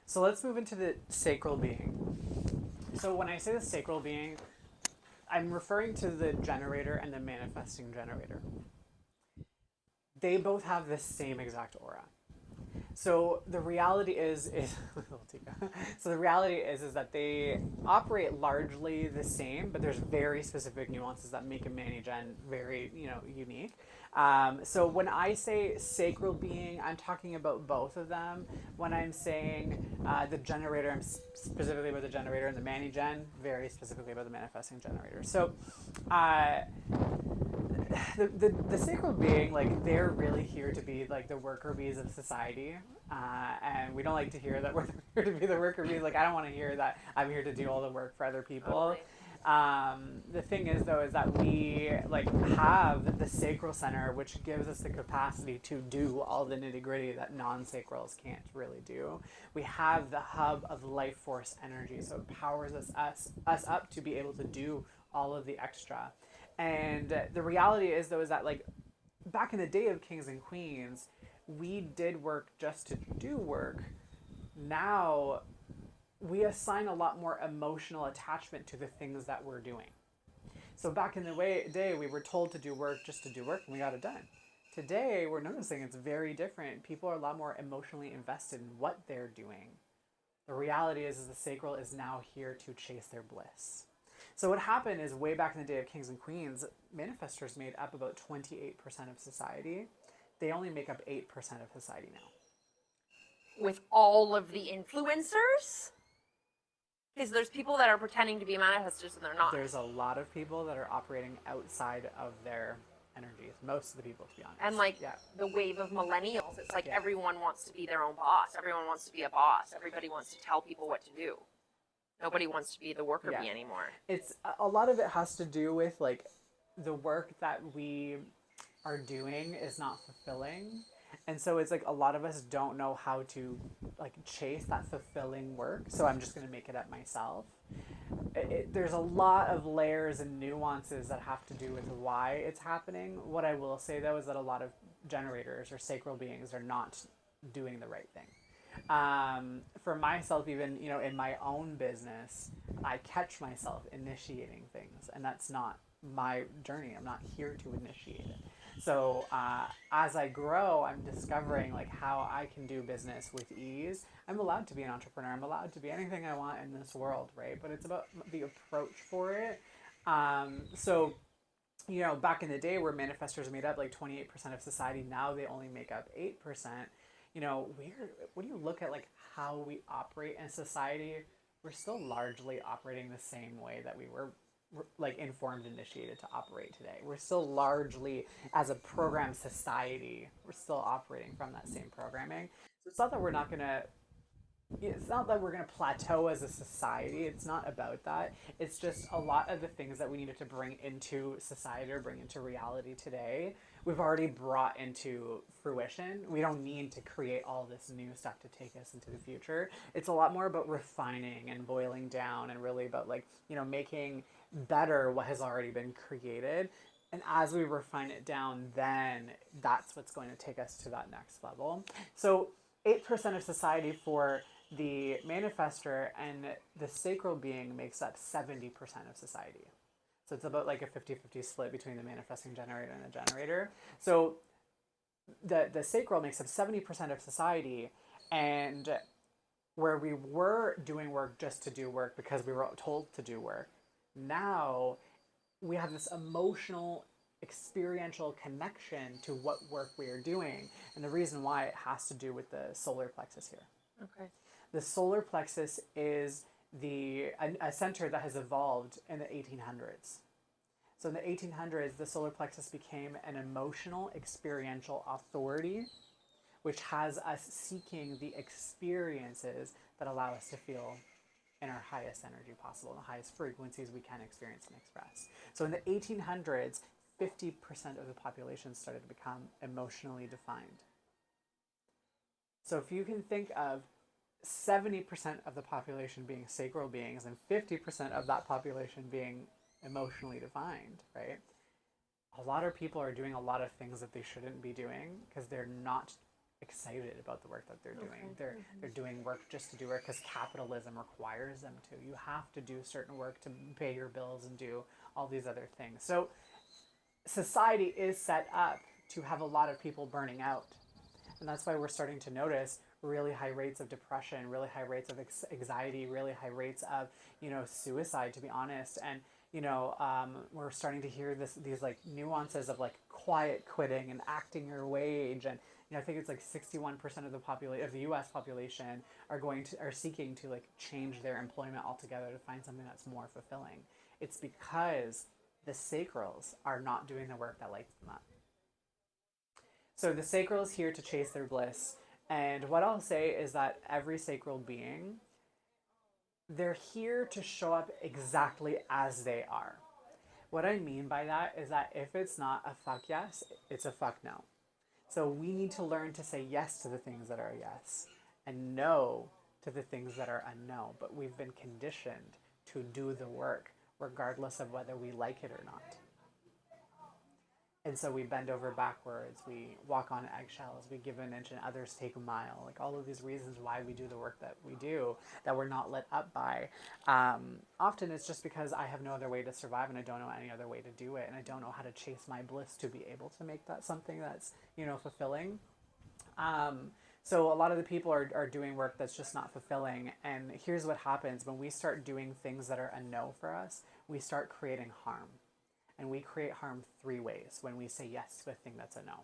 So let's move into the sacral being. So when I say the sacral being, I'm referring to the generator and the manifesting generator. They both have the same exact aura. So the reality is so the reality is that they operate largely the same, but there's very specific nuances that make a Mani-Gen very unique. So when I say sacral being, I'm talking about both of them. When I'm saying the generator, I'm specifically about the generator, and the Mani-Gen, very specifically about the manifesting generator. So the sacral being, like, they're really here to be like the worker bees of society, and we don't like to hear that we're here to be the worker bees. Like, I don't want to hear that I'm here to do all the work for other people. Totally. The thing is, though, is that we like have the sacral center, which gives us the capacity to do all the nitty gritty that non-sacrals can't really do. We have the hub of life force energy, so it powers us up to be able to do all of the extra. And the reality is, though, is that, like, back in the day of kings and queens, we did work just to do work. Now we assign a lot more emotional attachment to the things that we're doing. So back in the day, we were told to do work just to do work, and we got it done. Today, we're noticing it's very different. People are a lot more emotionally invested in what they're doing. The reality is the sacral is now here to chase their bliss. So what happened is, way back in the day of kings and queens, manifestors made up about 28% of society. They only make up 8% of society now. With all of the influencers? Because there's people that are pretending to be manifestors and they're not. There's a lot of people that are operating outside of their energies. Most of the people, to be honest. And the wave of millennials, it's like everyone wants to be their own boss. Everyone wants to be a boss. Everybody wants to tell people what to do. Nobody wants to be the worker bee anymore. It's a lot of it has to do with, like, the work that we are doing is not fulfilling. And so it's like a lot of us don't know how to, like, chase that fulfilling work. So I'm just going to make it up myself. There's a lot of layers and nuances that have to do with why it's happening. What I will say, though, is that a lot of generators or sacral beings are not doing the right thing. For myself, even, in my own business, I catch myself initiating things, and that's not my journey. I'm not here to initiate it. So as I grow, I'm discovering, like, how I can do business with ease. I'm allowed to be an entrepreneur. I'm allowed to be anything I want in this world, right? But it's about the approach for it. So back in the day, where manifestors made up like 28% of society, now they only make up 8%. When you look at, like, how we operate in society, we're still largely operating the same way that we were, like, informed, initiated to operate today. We're still largely, as a programmed society, we're still operating from that same programming. So it's not that we're not going to it's not that we're going to plateau as a society. It's not about that. It's just a lot of the things that we needed to bring into society or bring into reality today, we've already brought into fruition. We don't need to create all this new stuff to take us into the future. It's a lot more about refining and boiling down, and really about, like, making better what has already been created. And as we refine it down, then that's what's going to take us to that next level. So 8% of society for the manifestor, and the sacral being makes up 70% of society. So it's about like a 50-50 split between the manifesting generator and the generator. So the sacral makes up 70% of society, and where we were doing work just to do work because we were told to do work, now we have this emotional, experiential connection to what work we are doing. And the reason why, it has to do with the solar plexus here. Okay. The solar plexus is a center that has evolved in the 1800s. So in the 1800s, the solar plexus became an emotional, experiential authority, which has us seeking the experiences that allow us to feel in our highest energy possible, the highest frequencies we can experience and express. So in the 1800s, 50% of the population started to become emotionally defined. So if you can think of 70% of the population being sacral beings and 50% of that population being emotionally defined, right? A lot of people are doing a lot of things that they shouldn't be doing because they're not excited about the work that they're doing. They're doing work just to do work because capitalism requires them to. You have to do certain work to pay your bills and do all these other things. So society is set up to have a lot of people burning out. And that's why we're starting to notice really high rates of depression, really high rates of anxiety, really high rates of, suicide, to be honest. And, we're starting to hear these like nuances of like quiet quitting and acting your wage. And, I think it's like 61% of the U.S. population are seeking to like change their employment altogether to find something that's more fulfilling. It's because the sacrals are not doing the work that lights them up. So the sacral is here to chase their bliss. And what I'll say is that every sacral being, they're here to show up exactly as they are. What I mean by that is that if it's not a fuck yes, it's a fuck no. So we need to learn to say yes to the things that are a yes and no to the things that are a no. But we've been conditioned to do the work regardless of whether we like it or not. And so we bend over backwards, we walk on eggshells, we give an inch and others take a mile. Like all of these reasons why we do the work that we do, that we're not lit up by. Often it's just because I have no other way to survive and I don't know any other way to do it. And I don't know how to chase my bliss to be able to make that something that's, fulfilling. So a lot of the people are doing work that's just not fulfilling. And here's what happens when we start doing things that are a no for us, we start creating harm. And we create harm 3 ways when we say yes to a thing that's a no.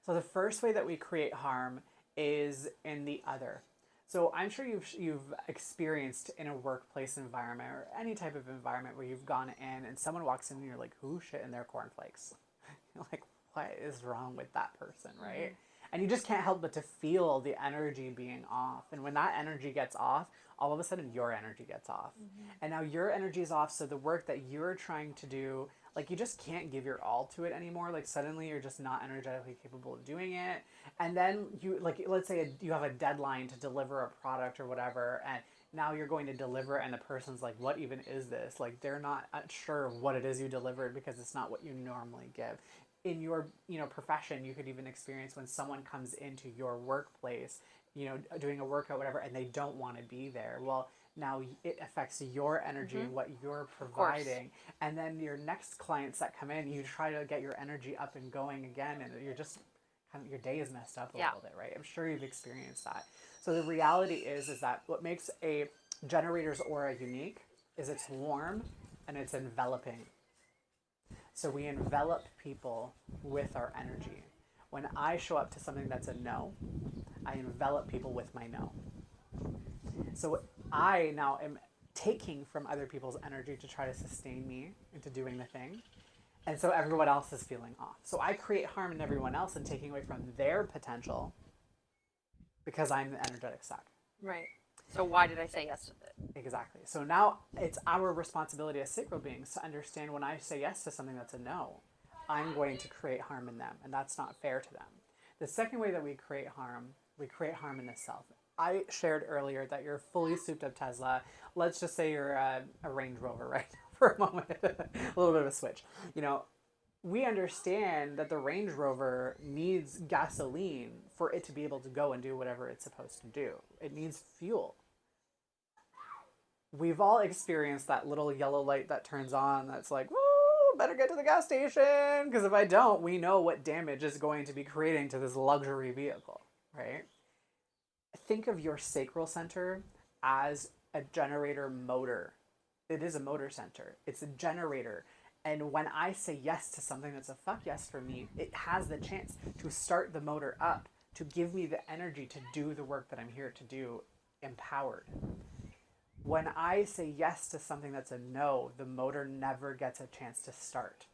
So the first way that we create harm is in the other. So I'm sure you've experienced in a workplace environment or any type of environment where you've gone in and someone walks in and you're like, who shit in their cornflakes? You're like, what is wrong with that person, right? Mm-hmm. And you just can't help but to feel the energy being off. And when that energy gets off, all of a sudden your energy gets off. Mm-hmm. And now your energy is off, so the work that you're trying to do, like you just can't give your all to it anymore. Like suddenly you're just not energetically capable of doing it. And then you, like, let's say you have a deadline to deliver a product or whatever, and now you're going to deliver it and the person's like, what even is this? Like they're not sure what it is you delivered because it's not what you normally give. In your, profession, you could even experience when someone comes into your workplace, doing a workout, whatever, and they don't want to be there. Well, now it affects your energy and what you're providing. And then your next clients that come in, you try to get your energy up and going again, and you're just your day is messed up a little bit, right? I'm sure you've experienced that. So the reality is that what makes a generator's aura unique is it's warm and it's enveloping. So we envelop people with our energy. When I show up to something that's a no, I envelop people with my no. So I now am taking from other people's energy to try to sustain me into doing the thing. And so everyone else is feeling off. So I create harm in everyone else and taking away from their potential because I'm the energetic suck. Right. So why did I say yes to it? Exactly. So now it's our responsibility as sacral beings to understand when I say yes to something that's a no, I'm going to create harm in them, and that's not fair to them. The second way that we create harm in the self. I shared earlier that you're fully souped up Tesla. Let's just say you're a Range Rover, right? For a moment, a little bit of a switch. We understand that the Range Rover needs gasoline for it to be able to go and do whatever it's supposed to do. It needs fuel. We've all experienced that little yellow light that turns on that's like, woo, better get to the gas station, because if I don't, we know what damage is going to be creating to this luxury vehicle, right? Think of your sacral center as a generator motor. It is a motor center. It's a generator. And when I say yes to something that's a fuck yes for me, it has the chance to start the motor up, to give me the energy to do the work that I'm here to do, empowered. When I say yes to something that's a no, the motor never gets a chance to start.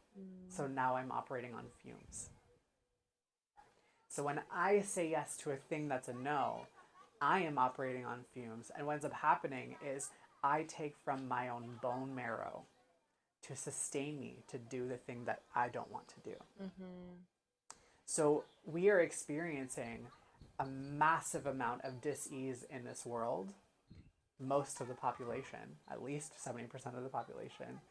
So now I'm operating on fumes. So when I say yes to a thing that's a no, I am operating on fumes. And what ends up happening is I take from my own bone marrow to sustain me to do the thing that I don't want to do. Mm-hmm. So we are experiencing a massive amount of dis-ease in this world. Most of the population, at least 70% of the population,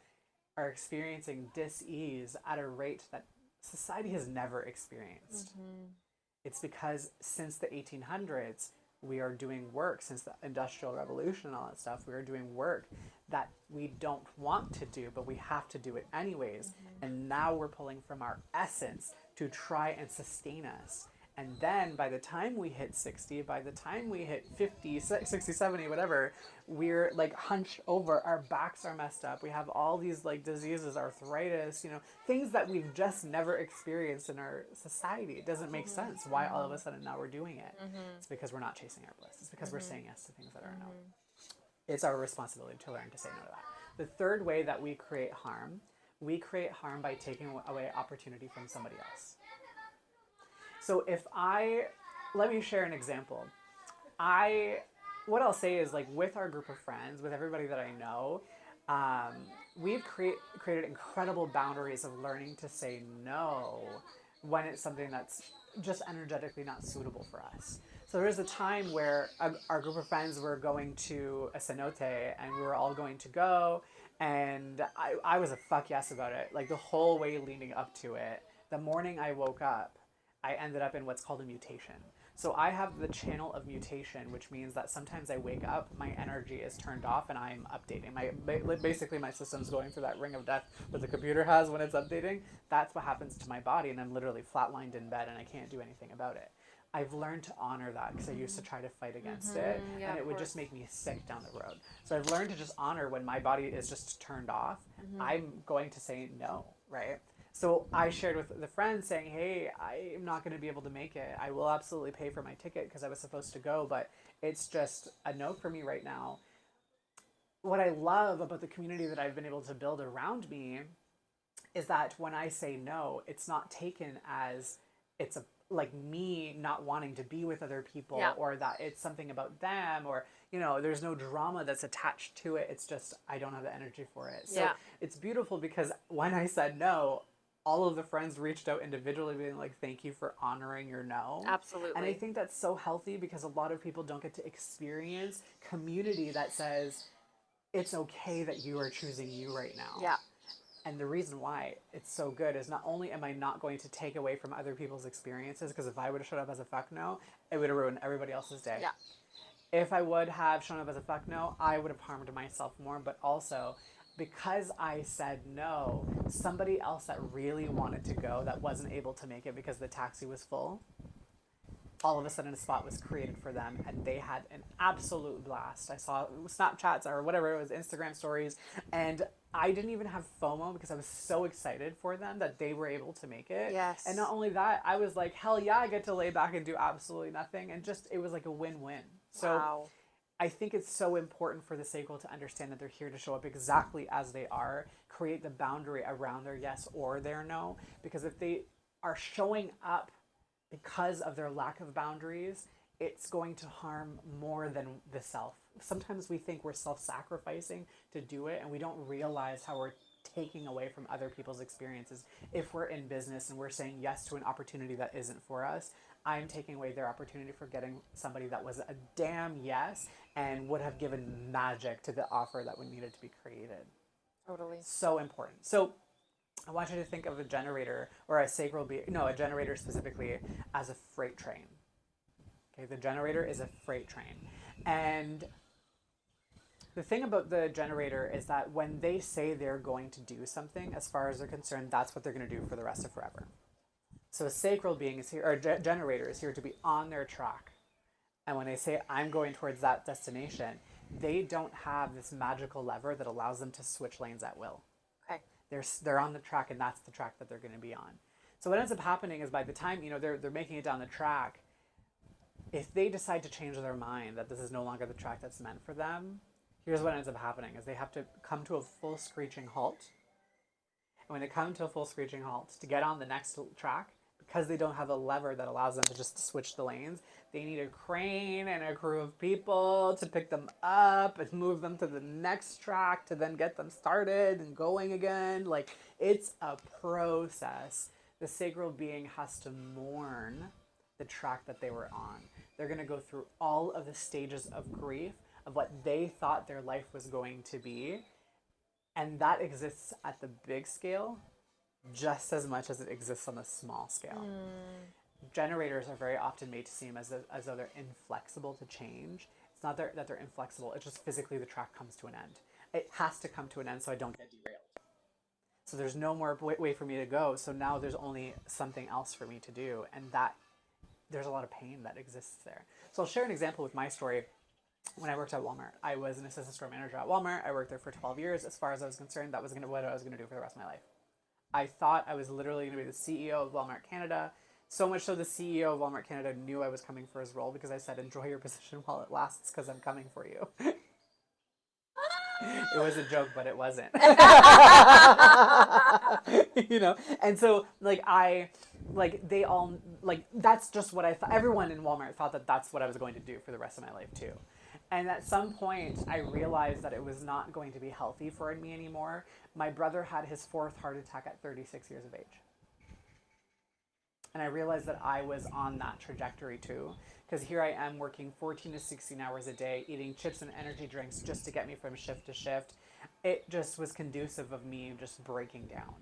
are experiencing dis-ease at a rate that society has never experienced. Mm-hmm. It's because since the 1800s, we are doing work, since the Industrial Revolution and all that stuff, we are doing work that we don't want to do, but we have to do it anyways. And now we're pulling from our essence to try and sustain us. And then by the time we hit 60, by the time we hit 50, 60, 70, whatever, we're like hunched over, our backs are messed up. We have all these like diseases, arthritis, things that we've just never experienced in our society. It doesn't make sense why all of a sudden now we're doing it. It's because we're not chasing our bliss. It's because we're saying yes to things that are no. It's our responsibility to learn to say no to that. The third way that we create harm by taking away opportunity from somebody else. So let me share an example. What I'll say is, like, with our group of friends, with everybody that I know, we've created incredible boundaries of learning to say no when it's something that's just energetically not suitable for us. So there was a time where our group of friends were going to a cenote, and we were all going to go, and I was a fuck yes about it, like the whole way leading up to it. The morning I woke up, I ended up in what's called a mutation. So I have the channel of mutation, which means that sometimes I wake up, my energy is turned off, and I'm updating. Basically, my system's going through that ring of death that the computer has when it's updating. That's what happens to my body, and I'm literally flatlined in bed, and I can't do anything about it. I've learned to honor that because I used to try to fight against it, and it would just make me sick down the road. So I've learned to just honor when my body is just turned off. I'm going to say no, right? So I shared with the friends saying, hey, I'm not going to be able to make it. I will absolutely pay for my ticket because I was supposed to go, but it's just a no for me right now. What I love about the community that I've been able to build around me is that when I say no, it's not taken as it's like me not wanting to be with other people, or that it's something about them, or there's no drama that's attached to it. It's just I don't have the energy for it. So it's beautiful because when I said no, all of the friends reached out individually being like, thank you for honoring your no. Absolutely. And I think that's so healthy because a lot of people don't get to experience community that says it's okay that you are choosing you right now. Yeah. And the reason why it's so good is not only am I not going to take away from other people's experiences, because if I would have showed up as a fuck no, it would have ruined everybody else's day. Yeah. If I would have shown up as a fuck no, I would have harmed myself more, but also because I said no, somebody else that really wanted to go that wasn't able to make it because the taxi was full, all of a sudden a spot was created for them and they had an absolute blast. I saw Snapchats or whatever it was, Instagram stories, and I didn't even have FOMO because I was so excited for them that they were able to make it. Yes. And not only that, I was like, hell yeah, I get to lay back and do absolutely nothing. And just, it was like a win-win. So wow. I think it's so important for the sacral to understand that they're here to show up exactly as they are, create the boundary around their yes or their no. Because if they are showing up because of their lack of boundaries, it's going to harm more than the self. Sometimes we think we're self-sacrificing to do it, and we don't realize how we're taking away from other people's experiences. If we're in business and we're saying yes to an opportunity that isn't for us, I'm taking away their opportunity for getting somebody that was a damn yes and would have given magic to the offer that would needed to be created. Totally. So important. So I want you to think of a generator or a sacral a generator specifically as a freight train. Okay, the generator is a freight train. And the thing about the generator is that when they say they're going to do something, as far as they're concerned, that's what they're going to do for the rest of forever. So a sacral being is here, or generator is here to be on their track. And when they say, I'm going towards that destination, they don't have this magical lever that allows them to switch lanes at will. Okay. They're on the track, and that's the track that they're going to be on. So what ends up happening is by the time, they're making it down the track, if they decide to change their mind that this is no longer the track that's meant for them, here's what ends up happening is they have to come to a full screeching halt. And when they come to a full screeching halt to get on the next track, because they don't have a lever that allows them to just switch the lanes, they need a crane and a crew of people to pick them up and move them to the next track to then get them started and going again. Like, it's a process. The sacral being has to mourn the track that they were on. They're going to go through all of the stages of grief of what they thought their life was going to be. And that exists at the big scale just as much as it exists on the small scale. generators are very often made to seem as though they're inflexible to change. It's not that they're inflexible, it's just physically the track comes to an end. It has to come to an end so I don't get derailed. So there's no more way for me to go. So now there's only something else for me to do. And that there's a lot of pain that exists there. So I'll share an example with my story. When I worked at Walmart, I was an assistant store manager at Walmart. I worked there for 12 years. As far as I was concerned, that was what I was going to do for the rest of my life. I thought I was literally going to be the CEO of Walmart Canada. So much so the CEO of Walmart Canada knew I was coming for his role because I said, enjoy your position while it lasts because I'm coming for you. It was a joke, but it wasn't. You know? And so, like, they all, like, that's just what I thought. Everyone in Walmart thought that that's what I was going to do for the rest of my life, too. And at some point, I realized that it was not going to be healthy for me anymore. My brother had his 4th heart attack at 36 years of age. And I realized that I was on that trajectory too. Because here I am working 14 to 16 hours a day, eating chips and energy drinks just to get me from shift to shift. It just was conducive of me just breaking down.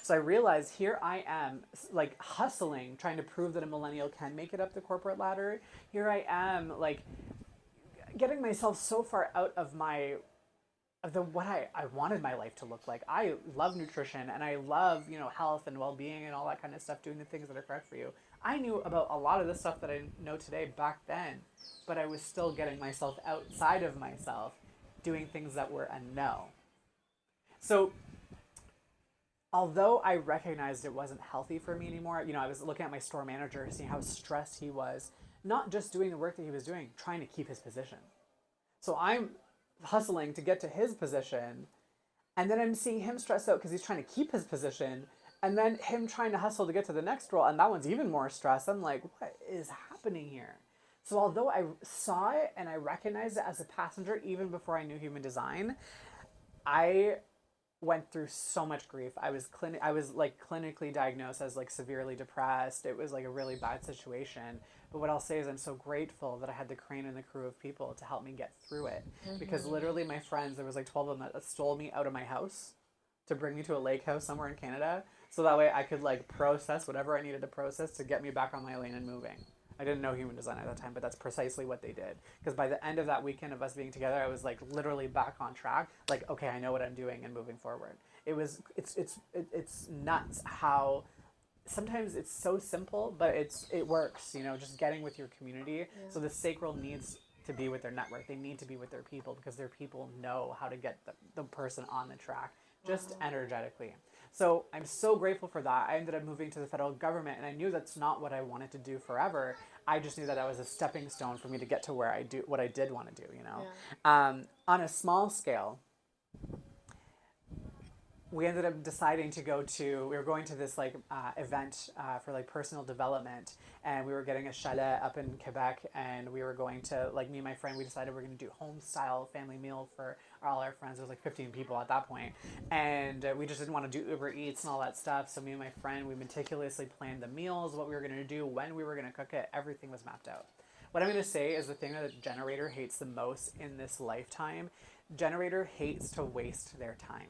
So I realized here I am, like, hustling, trying to prove that a millennial can make it up the corporate ladder. Here I am, like, getting myself so far out of what I wanted my life to look like. I love nutrition and I love, health and well-being and all that kind of stuff, doing the things that are correct for you. I knew about a lot of the stuff that I know today back then, but I was still getting myself outside of myself, doing things that were a no. So although I recognized it wasn't healthy for me anymore, I was looking at my store manager, seeing how stressed he was, not just doing the work that he was doing, trying to keep his position. So I'm hustling to get to his position, and then I'm seeing him stressed out because he's trying to keep his position, and then him trying to hustle to get to the next role, and that one's even more stressed. I'm like, what is happening here? So although I saw it and I recognized it as a passenger even before I knew human design, I went through so much grief. I was clinically diagnosed as like severely depressed. It was like a really bad situation. But what I'll say is I'm so grateful that I had the crane and the crew of people to help me get through it. Mm-hmm. Because literally my friends, there was like 12 of them that stole me out of my house to bring me to a lake house somewhere in Canada. So that way I could like process whatever I needed to process to get me back on my lane and moving. I didn't know human design at that time, but that's precisely what they did. Because by the end of that weekend of us being together, I was like literally back on track. Like, okay, I know what I'm doing and moving forward. It's nuts how sometimes it's so simple, but it works. Just getting with your community. Yeah. So the sacral needs to be with their network. They need to be with their people because their people know how to get the person on the track, just energetically. So I'm so grateful for that. I ended up moving to the federal government, and I knew that's not what I wanted to do forever. I just knew that was a stepping stone for me to get to where I do what I did want to do. Yeah. On a small scale, we ended up deciding to we were going to this event for like personal development, and we were getting a chalet up in Quebec, and we were going to, like, me and my friend, we decided we're going to do home style family meal for all our friends. There was like 15 people at that point, and we just didn't want to do Uber Eats and all that stuff. So me and my friend, we meticulously planned the meals, what we were going to do, when we were going to cook it. Everything was mapped out. What I'm going to say is the thing that a generator hates the most in this lifetime. Generator hates to waste their time.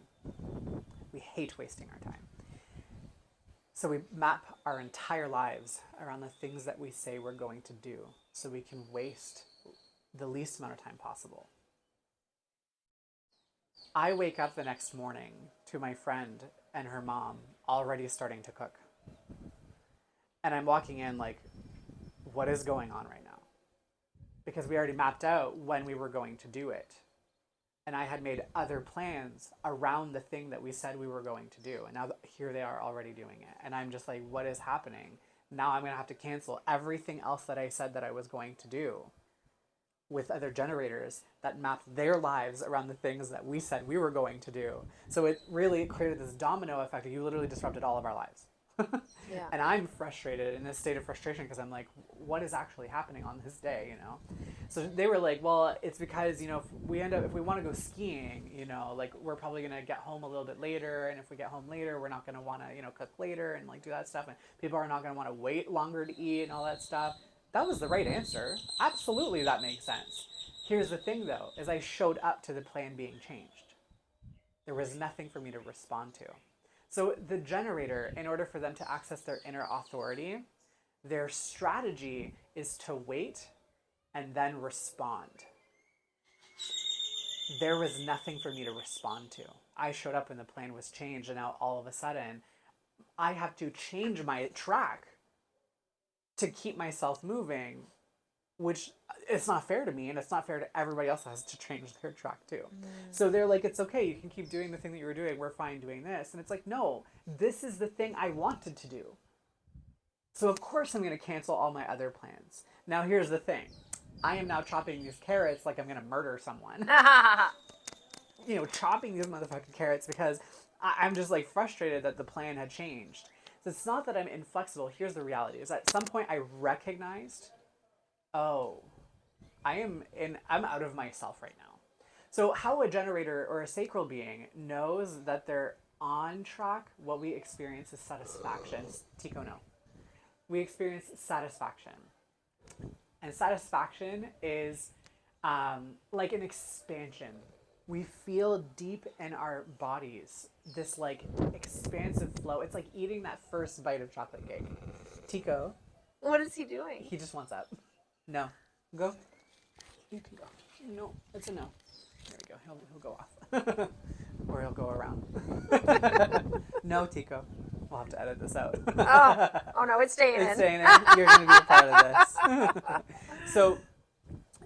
We hate wasting our time. So we map our entire lives around the things that we say we're going to do so we can waste the least amount of time possible. I wake up the next morning to my friend and her mom already starting to cook. And I'm walking in like, what is going on right now? Because we already mapped out when we were going to do it. And I had made other plans around the thing that we said we were going to do. And now here they are already doing it. And I'm just like, what is happening? Now I'm going to have to cancel everything else that I said that I was going to do with other generators that mapped their lives around the things that we said we were going to do. So it really created this domino effect. You literally disrupted all of our lives. Yeah. And I'm frustrated in this state of frustration because I'm like, what is actually happening on this day, So they were like, well, it's because, if we want to go skiing, like we're probably going to get home a little bit later. And if we get home later, we're not going to want to, cook later and like do that stuff. And people are not going to want to wait longer to eat and all that stuff. That was the right answer. Absolutely, that makes sense. Here's the thing, though, is I showed up to the plan being changed. There was nothing for me to respond to. So the generator, in order for them to access their inner authority, Their strategy is to wait and then respond. There was nothing for me to respond to. I showed up when the plan was changed, and now all of a sudden, I have to change my track to keep myself moving, which it's not fair to me, and it's not fair to everybody else that has to change their track too. So they're like, it's okay, you can keep doing the thing that you were doing, we're fine doing this. And it's like, no, this is the thing I wanted to do. So of course I'm going to cancel all my other plans. Now here's the thing. I am now chopping these carrots like I'm going to murder someone. You know, chopping these motherfucking carrots because I'm just like frustrated that the plan had changed. So it's not that I'm inflexible. Here's the reality. Is at some point I recognized, oh, I'm out of myself right now. So how a generator or a sacral being knows that they're on track, what we experience is satisfaction. Tico, no. We experience satisfaction. And satisfaction is like an expansion. We feel deep in our bodies this like expansive flow. It's like eating that first bite of chocolate cake. Tico. What is he doing? He just wants up. No. Go. You can go. No, it's a no. There we go. He'll go off. Or he'll go around. No, Tico. We'll have to edit this out. Oh no, it's staying in. It's staying in. You're going to be a part of this.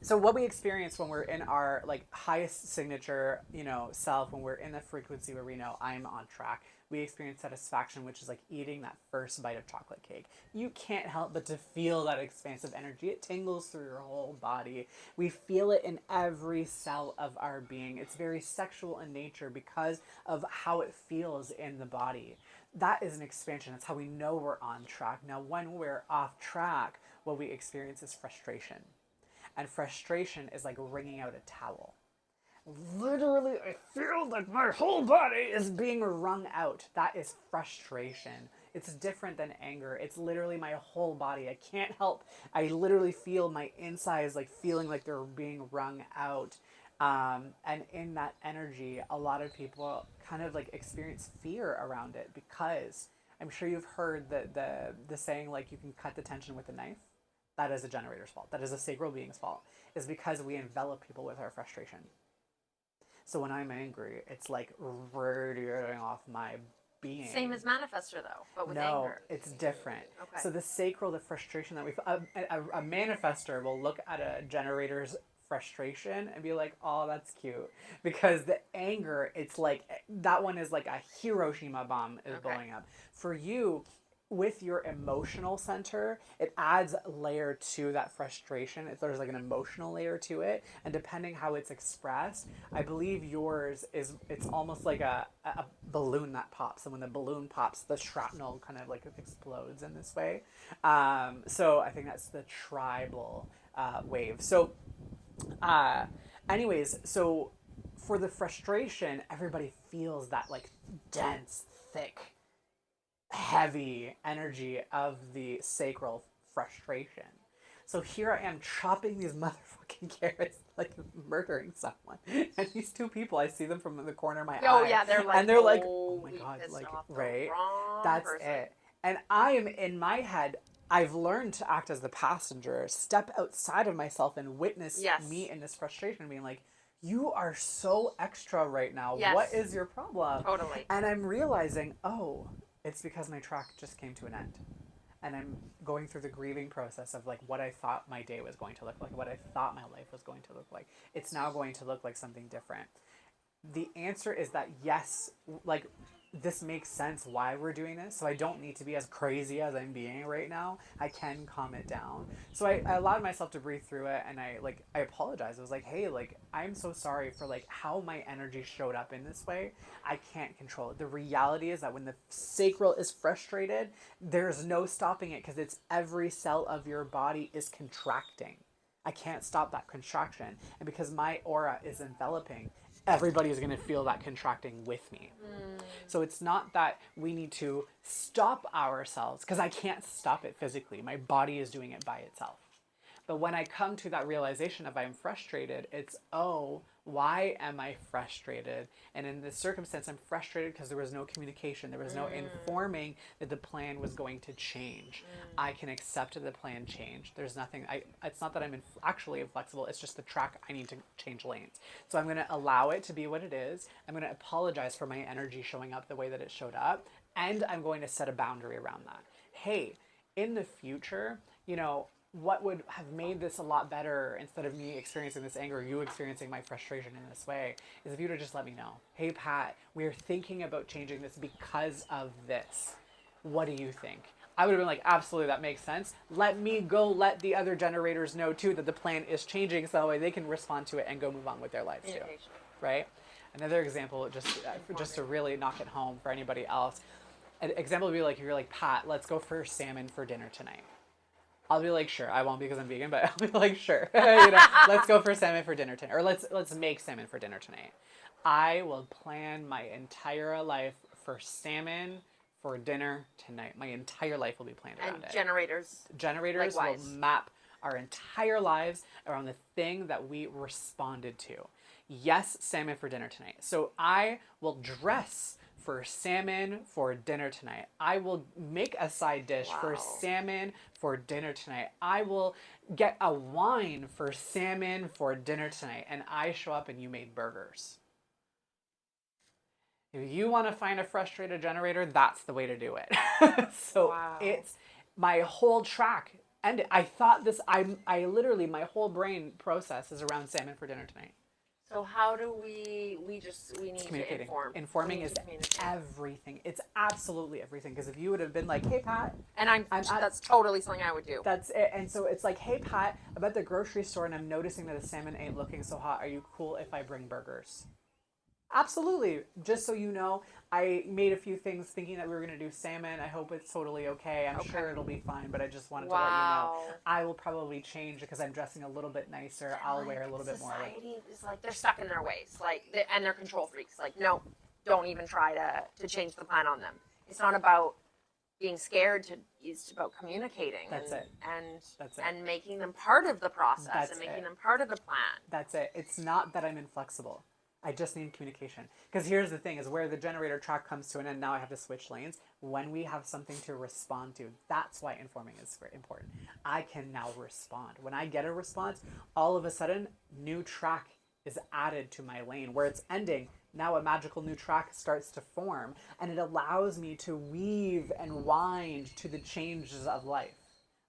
So what we experience when we're in our like highest signature, you know, self, when we're in the frequency where we know I'm on track, we experience satisfaction, which is like eating that first bite of chocolate cake. You can't help but to feel that expansive energy. It tingles through your whole body. We feel it in every cell of our being. It's very sexual in nature because of how it feels in the body. That is an expansion. That's how we know we're on track. Now, when we're off track, what we experience is frustration. And frustration is like wringing out a towel. Literally, I feel like my whole body is being wrung out. That is frustration. It's different than anger. It's literally my whole body. I can't help. I literally feel my insides like feeling like they're being wrung out. And in that energy, a lot of people kind of like experience fear around it because I'm sure you've heard the saying like you can cut the tension with a knife. That is a generator's fault. That is a sacral being's fault. Is because we envelop people with our frustration. So when I'm angry, it's like radiating off my being. Same as manifestor though, but with no, anger. it's different. Okay. So the sacral, the frustration that we a manifestor will look at a generator's frustration and be like, oh, that's cute. Because the anger, it's like, that one is like a Hiroshima bomb is blowing up. For you, with your emotional center, it adds a layer to that frustration. There's like an emotional layer to it. And depending how it's expressed, I believe yours is, it's almost like a balloon that pops. And when the balloon pops, the shrapnel kind of like explodes in this way. So I think that's the tribal wave. So anyways, so for the frustration, everybody feels that like dense, thick, heavy energy of the sacral frustration. So here I am chopping these motherfucking carrots like murdering someone. And these two people, I see them from the corner of my eye. Oh yeah, they're like, and they're like, oh my god, like, right? That's person. it. And I am in my head, I've learned to act as the passenger, step outside of myself and witness me in this frustration, being like, you are so extra right now. Yes. What is your problem? Totally. And I'm realizing, oh, it's because my track just came to an end. And I'm going through the grieving process of like what I thought my day was going to look like, what I thought my life was going to look like. It's now going to look like something different. The answer is that yes, like this makes sense why we're doing this. So I don't need to be as crazy as I'm being right now. I can calm it down. So I allowed myself to breathe through it, and I apologized. I was like, hey, like, I'm so sorry for like how my energy showed up in this way. I can't control it. The reality is that when the sacral is frustrated, there's no stopping it because it's every cell of your body is contracting. I can't stop that contraction. And because my aura is enveloping, everybody is going to feel that contracting with me. So it's not that we need to stop ourselves, because I can't stop it physically. My body is doing it by itself. But when I come to that realization of I'm frustrated, it's, oh, why am I frustrated? And in this circumstance, I'm frustrated because there was no communication. There was no informing that the plan was going to change. I can accept that the plan changed. There's nothing, it's not that I'm actually inflexible. It's just the track. I need to change lanes. So I'm going to allow it to be what it is. I'm going to apologize for my energy showing up the way that it showed up. And I'm going to set a boundary around that. Hey, in the future, what would have made this a lot better instead of me experiencing this anger, you experiencing my frustration in this way, is if you would have just let me know. Hey, Pat, we're thinking about changing this because of this. What do you think? I would have been like, absolutely, that makes sense. Let me go let the other generators know, too, that the plan is changing so that way they can respond to it and go move on with their lives, too. Right? Another example, just to really knock it home for anybody else, an example would be like, if you're like, Pat, let's go for salmon for dinner tonight. I'll be like, sure. I won't because I'm vegan, but I'll be like, sure. Let's go for salmon for dinner tonight. Or let's make salmon for dinner tonight. I will plan my entire life for salmon for dinner tonight. My entire life will be planned around it. Generators Will map our entire lives around the thing that we responded to. Yes, salmon for dinner tonight. So I will dress for salmon for dinner tonight. I will make a side dish for salmon for dinner tonight. I will get a wine for salmon for dinner tonight. And I show up and you made burgers. If you want to find a frustrated generator, that's the way to do it. So it's my whole track. And I thought this, I literally, my whole brain process is around salmon for dinner tonight. So how do we need to inform? Informing is everything. It's absolutely everything. Because if you would have been like, hey, Pat. And that's totally something I would do. That's it. And so it's like, hey, Pat, I'm at the grocery store and I'm noticing that the salmon ain't looking so hot. Are you cool if I bring burgers? Absolutely. Just so you know, I made a few things thinking that we were going to do salmon. I hope it's totally okay. I'm sure it'll be fine, but I just wanted to let you know. I will probably change because I'm dressing a little bit nicer. I'll wear a little bit more. Society is like, they're stuck in their ways. And they're control freaks. Like, no, don't even try to change the plan on them. It's not about being scared. It's about communicating. That's it. And making them part of the process making them part of the plan. That's it. It's not that I'm inflexible. I just need communication. Because here's the thing, is where the generator track comes to an end, now I have to switch lanes. When we have something to respond to, that's why informing is very important. I can now respond. When I get a response, all of a sudden, new track is added to my lane. Where it's ending, now a magical new track starts to form. And it allows me to weave and wind to the changes of life.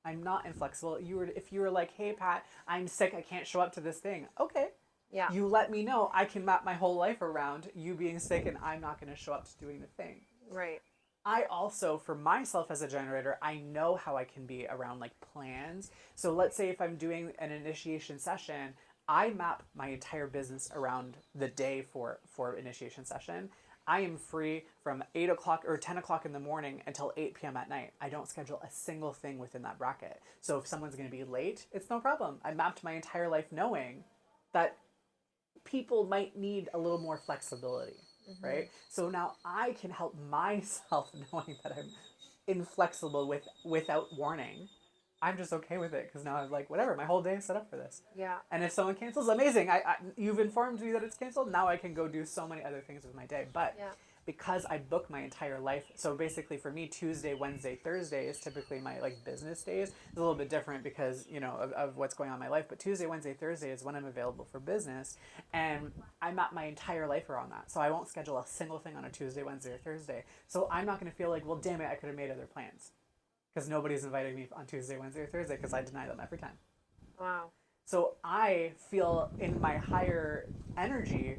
I'm not inflexible. If you were like, hey, Pat, I'm sick, I can't show up to this thing. Okay. Yeah. You let me know. I can map my whole life around you being sick and I'm not going to show up to doing the thing. Right. I also, for myself as a generator, I know how I can be around like plans. So let's say if I'm doing an initiation session, I map my entire business around the day for initiation session. I am free from 8 o'clock or 10 o'clock in the morning until 8 p.m. at night. I don't schedule a single thing within that bracket. So if someone's going to be late, it's no problem. I mapped my entire life knowing that people might need a little more flexibility, right? So now I can help myself knowing that I'm inflexible without warning. I'm just okay with it because now I'm like, whatever, my whole day is set up for this. Yeah. And if someone cancels, amazing. You've informed me that it's canceled. Now I can go do so many other things with my day. But because I book my entire life, so basically for me, Tuesday, Wednesday, Thursday is typically my like business days. It's a little bit different because, of what's going on in my life. But Tuesday, Wednesday, Thursday is when I'm available for business. And I map my entire life around that. So I won't schedule a single thing on a Tuesday, Wednesday, or Thursday. So I'm not going to feel like, well, damn it, I could have made other plans. Because nobody's inviting me on Tuesday, Wednesday, or Thursday because I deny them every time. Wow. So I feel in my higher energy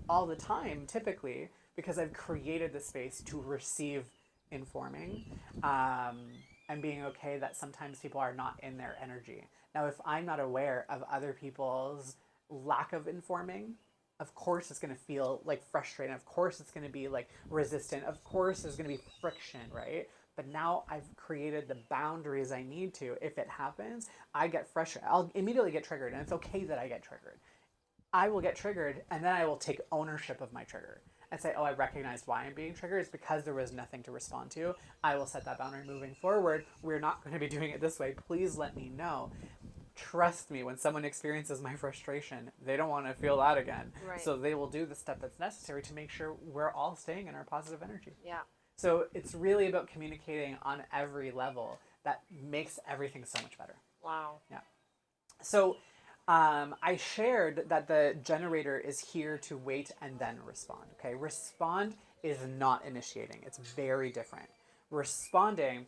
all the time, typically, because I've created the space to receive informing and being okay that sometimes people are not in their energy. Now, if I'm not aware of other people's lack of informing, of course it's going to feel like frustrating. Of course it's going to be like resistant. Of course there's going to be friction, right? But now I've created the boundaries I need to. If it happens, I get frustrated. I'll immediately get triggered, and it's okay that I get triggered. I will get triggered, and then I will take ownership of my trigger and say, oh, I recognize why I'm being triggered. It's because there was nothing to respond to. I will set that boundary moving forward. We're not going to be doing it this way. Please let me know. trust me, when someone experiences my frustration, they don't want to feel that again. Right. So they will do the step that's necessary to make sure we're all staying in our positive energy. Yeah. So it's really about communicating on every level that makes everything so much better. Wow. Yeah. So I shared that the generator is here to wait and then respond. Okay. Respond is not initiating. It's very different. Waiting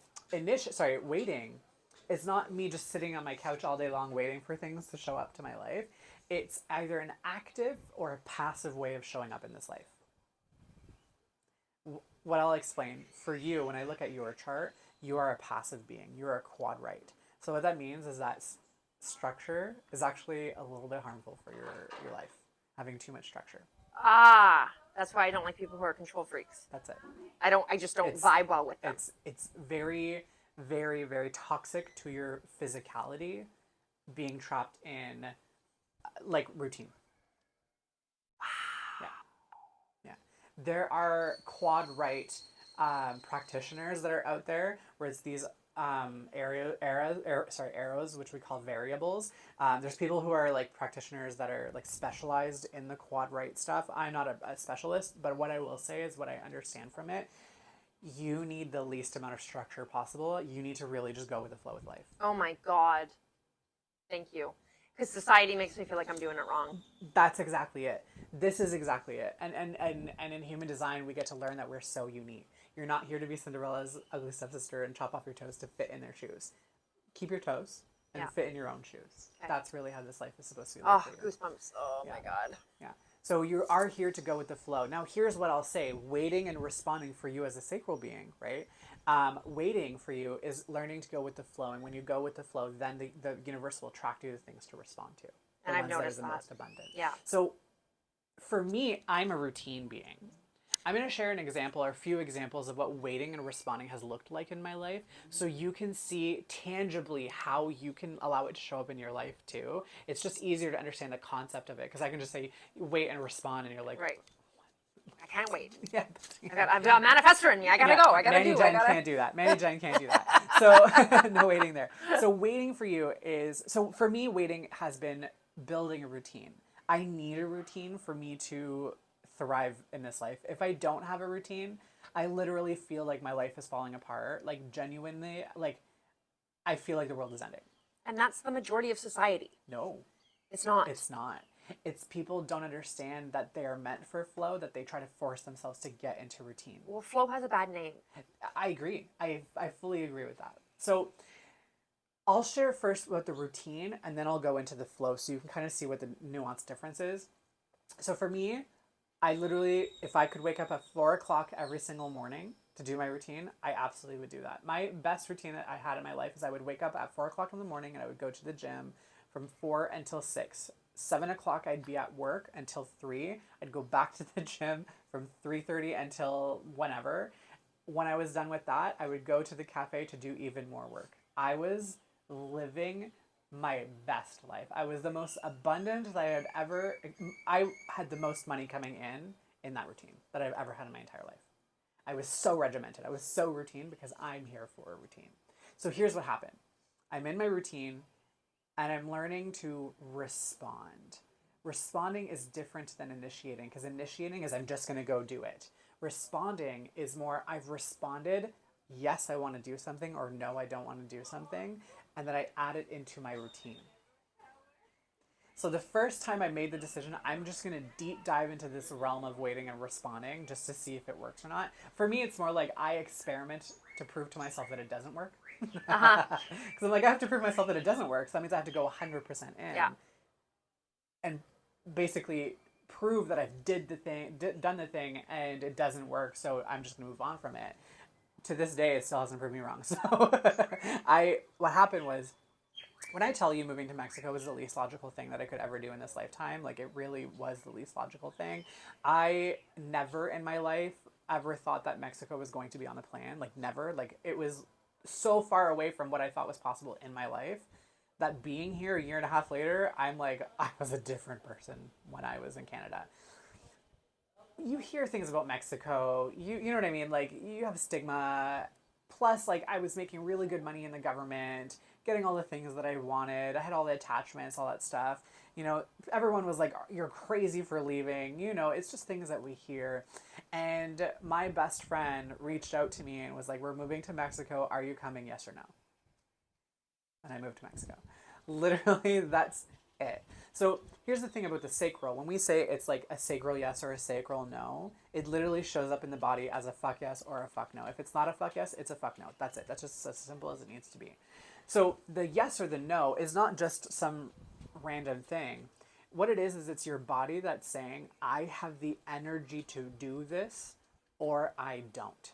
is not me just sitting on my couch all day long waiting for things to show up to my life. It's either an active or a passive way of showing up in this life. What I'll explain for you, when I look at your chart, you are a passive being. You're a quad right. So what that means is that structure is actually a little bit harmful for your life, having too much structure. That's why I don't like people who are control freaks. That's it. I just don't vibe well with them. It's very, very, very toxic to your physicality, being trapped in like routine. Yeah. There are quad right practitioners that are out there where it's these arrows, which we call variables. There's people who are like practitioners that are like specialized in the quad right stuff. I'm not a specialist, but what I will say is what I understand from it. You need the least amount of structure possible. You need to really just go with the flow with life. Oh my God. Thank you. Because society makes me feel like I'm doing it wrong. That's exactly it. This is exactly it. And in human design, we get to learn that we're so unique. You're not here to be Cinderella's ugly stepsister and chop off your toes to fit in their shoes. Keep your toes and fit in your own shoes. Okay. That's really how this life is supposed to be. Oh, goosebumps. Oh my God. Yeah. So you are here to go with the flow. Now, here's what I'll say. Waiting and responding for you as a sacral being, right? Waiting for you is learning to go with the flow. And when you go with the flow, then the universe will attract you the things to respond to. And I've noticed that. The most abundant. Yeah. So for me, I'm a routine being. I'm going to share an example or a few examples of what waiting and responding has looked like in my life so you can see tangibly how you can allow it to show up in your life too. It's just easier to understand the concept of it because I can just say wait and respond and you're like, right. I can't wait. Yeah. I've got a manifestor in me. I gotta go. I gotta Manny Jen can't do that. Manny Jen can't do that. So no waiting there. So waiting for you is, so for me, waiting has been building a routine. I need a routine for me to thrive in this life. If I don't have a routine, I literally feel like my life is falling apart. Like genuinely, like I feel like the world is ending. And that's the majority of society. No. It's not. It's not. It's people don't understand that they are meant for flow, that they try to force themselves to get into routine. Well, flow has a bad name. I agree. I fully agree with that. So I'll share first about the routine and then I'll go into the flow so you can kind of see what the nuanced difference is. So for me, I literally, if I could wake up at 4 o'clock every single morning to do my routine, I absolutely would do that. My best routine that I had in my life is I would wake up at 4 o'clock in the morning and I would go to the gym from 4 until 6. 7 o'clock I'd be at work until 3. I'd go back to the gym from 3:30 until whenever. When I was done with that, I would go to the cafe to do even more work. I was living my best life. I was the most abundant that I had the most money coming in that routine that I've ever had in my entire life. I was so regimented. I was so routine because I'm here for a routine. So here's what happened. I'm in my routine and I'm learning to respond. Responding is different than initiating because initiating is I'm just going to go do it. Responding is more I've responded, yes, I want to do something, or no, I don't want to do something, and then I add it into my routine. So the first time I made the decision, I'm just going to deep dive into this realm of waiting and responding just to see if it works or not. For me, it's more like I experiment to prove to myself that it doesn't work. Because I'm like, I have to prove myself that it doesn't work, so that means I have to go 100% in. Yeah. And basically prove that I've done the thing, and it doesn't work, so I'm just going to move on from it. To this day, it still hasn't proved me wrong. So what happened was, when I tell you moving to Mexico was the least logical thing that I could ever do in this lifetime, like it really was the least logical thing. I never in my life ever thought that Mexico was going to be on the plan. Like never. Like it was so far away from what I thought was possible in my life that being here a year and a half later, I'm like, I was a different person when I was in Canada. You hear things about Mexico, you know what I mean? Like you have stigma. Plus, like, I was making really good money in the government, getting all the things that I wanted. I had all the attachments, all that stuff. You know, everyone was like, you're crazy for leaving. You know, it's just things that we hear. And my best friend reached out to me and was like, we're moving to Mexico. Are you coming? Yes or no? And I moved to Mexico. Literally, that's it. So here's the thing about the sacral. When we say it's like a sacral yes or a sacral no, it literally shows up in the body as a fuck yes or a fuck no. If it's not a fuck yes, it's a fuck no. That's it. That's just as simple as it needs to be. So the yes or the no is not just some random thing. What it is it's your body that's saying, I have the energy to do this or I don't.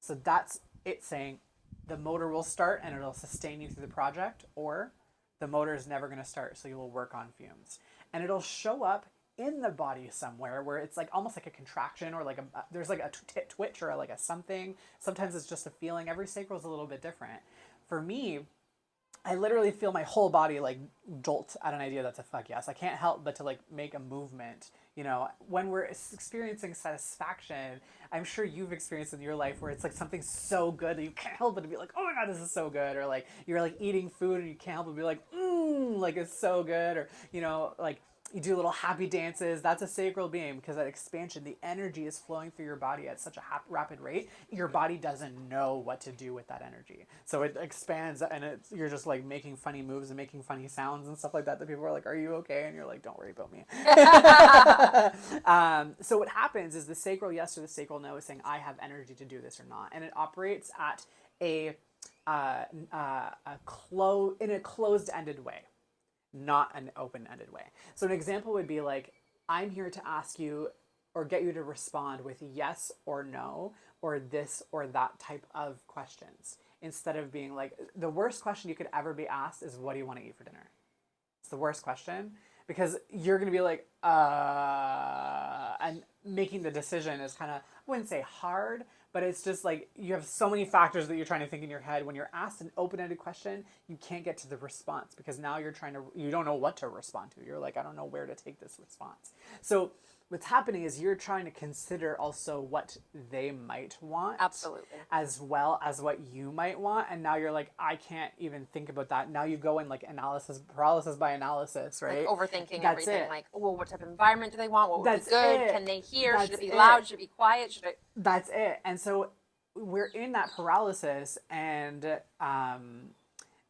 So that's it saying the motor will start and it'll sustain you through the project, or the motor is never going to start, so you will work on fumes. And it'll show up in the body somewhere where it's like almost like a contraction, or like there's like a twitch or like a something. Sometimes it's just a feeling. Every sacral is a little bit different. For me, I literally feel my whole body like jolt at an idea that's a fuck yes. I can't help but to like make a movement. You know, when we're experiencing satisfaction, I'm sure you've experienced in your life where it's like something so good that you can't help but to be like, oh my God, this is so good. Or like you're like eating food and you can't help but be like, like it's so good. Or, you know, like you do little happy dances. That's a sacral being, because that expansion, the energy is flowing through your body at such a rapid rate. Your body doesn't know what to do with that energy. So it expands and you're just like making funny moves and making funny sounds and stuff like that people are like, are you okay? And you're like, don't worry about me. So what happens is the sacral yes or the sacral no is saying, I have energy to do this or not. And it operates at in a closed-ended way, not an open-ended way. So an example would be like, I'm here to ask you or get you to respond with yes or no, or this or that type of questions, instead of being like, the worst question you could ever be asked is, what do you want to eat for dinner? It's the worst question, because you're going to be like, and making the decision is kind of, I wouldn't say hard, but it's just like you have so many factors that you're trying to think in your head. When you're asked an open-ended question, you can't get to the response, because now you don't know what to respond to. You're like, I don't know where to take this response. So what's happening is you're trying to consider also what they might want. Absolutely. As well as what you might want. And now you're like, I can't even think about that. Now you go in like paralysis by analysis, right? Like overthinking That's everything. it. Like, well, what type of environment do they want? What would That's be good? it. Can they hear? That's Should it be it. loud? Should it be quiet? Should it? That's it. And so we're in that paralysis, and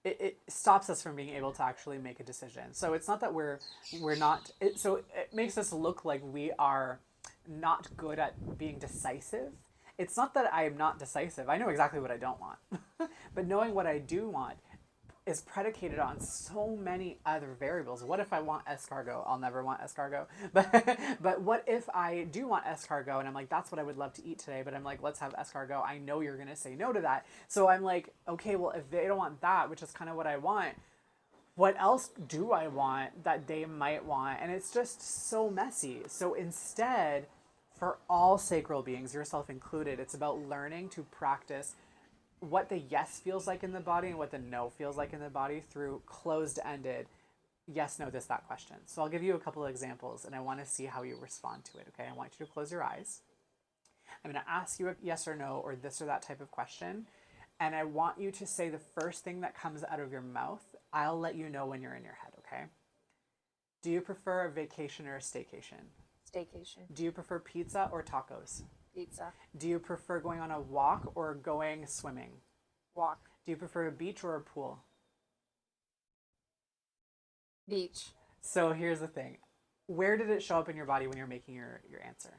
it stops us from being able to actually make a decision. So it's not that we're not. So it makes us look like we are not good at being decisive. It's not that I'm not decisive. I know exactly what I don't want. But knowing what I do want is predicated on so many other variables. What if I want escargot? I'll never want escargot. But what if I do want escargot and I'm like, that's what I would love to eat today, but I'm like, let's have escargot. I know you're going to say no to that. So I'm like, okay, well, if they don't want that, which is kind of what I want, what else do I want that they might want? And it's just so messy. So instead, for all sacral beings, yourself included, it's about learning to practice what the yes feels like in the body and what the no feels like in the body through closed-ended yes, no, this, that questions. So I'll give you a couple of examples, and I want to see how you respond to it, okay? I want you to close your eyes. I'm going to ask you a yes or no or this or that type of question, and I want you to say the first thing that comes out of your mouth. I'll let you know when you're in your head, okay? Do you prefer a vacation or a staycation? Staycation. Do you prefer pizza or tacos? Pizza. Do you prefer going on a walk or going swimming? Walk. Do you prefer a beach or a pool? Beach. So here's the thing. Where did it show up in your body when you're making your answer?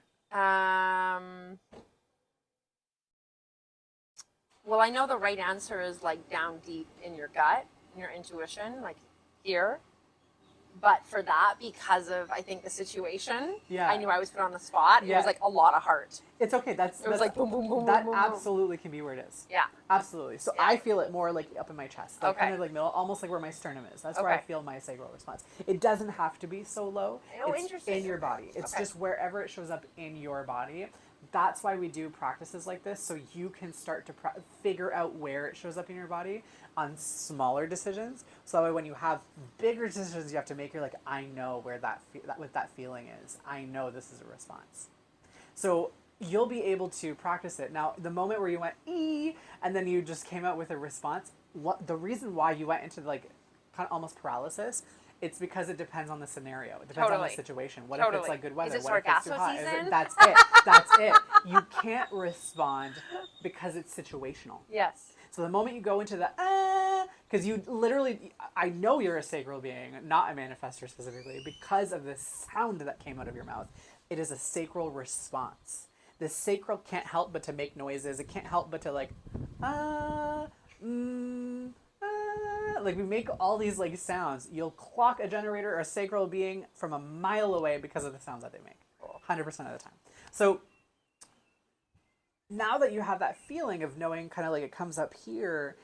Well, I know the right answer is like down deep in your gut, in your intuition, like here. But for that, because of, I think, the situation, Yeah. I knew I was put on the spot. Yeah. It was like a lot of heart. It's okay. It was like boom, boom, boom, that boom, boom, boom. absolutely can be where it is. Yeah. Absolutely. So Yeah. I feel it more like up in my chest, like Okay. kind of like middle, almost like where my sternum is. That's where I Okay. feel my sacral response. It doesn't have to be so low. Oh, It's interesting. in your body. It's Okay. just wherever it shows up in your body. That's why we do practices like this, so you can start to figure out where it shows up in your body on smaller decisions. So that way, when you have bigger decisions you have to make, you're like, I know where what that feeling is. I know this is a response. So you'll be able to practice it. Now, the moment where you went ee and then you just came out with a response, what the reason why you went into like kind of almost paralysis, it's because it depends on the scenario. It depends on the situation. What if it's like good weather? Is it what if it's too sargasso hot? season? That's it. That's it. You can't respond because it's situational. Yes. So the moment you go into the because you literally, I know you're a sacral being, not a manifestor specifically, because of the sound that came out of your mouth. It is a sacral response. The sacral can't help but to make noises. It can't help but to like, like we make all these like sounds. You'll clock a generator or a sacral being from a mile away because of the sounds that they make. 100% of the time. So now that you have that feeling of knowing kind of like it comes up here,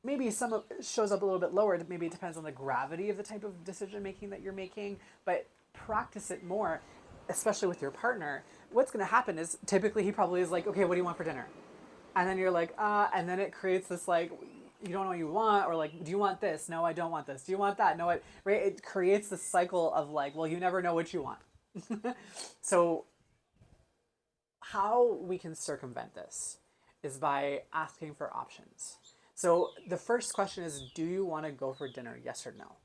maybe some of it shows up a little bit lower. Maybe it depends on the gravity of the type of decision making that you're making, but practice it more, especially with your partner. What's going to happen is typically he probably is like, okay, what do you want for dinner? And then you're like, and then it creates this like, you don't know what you want, or like, do you want this? No, I don't want this. Do you want that? No, right? It creates this cycle of like, well, you never know what you want. So how we can circumvent this is by asking for options. So the first question is, do you want to go for dinner? Yes or no?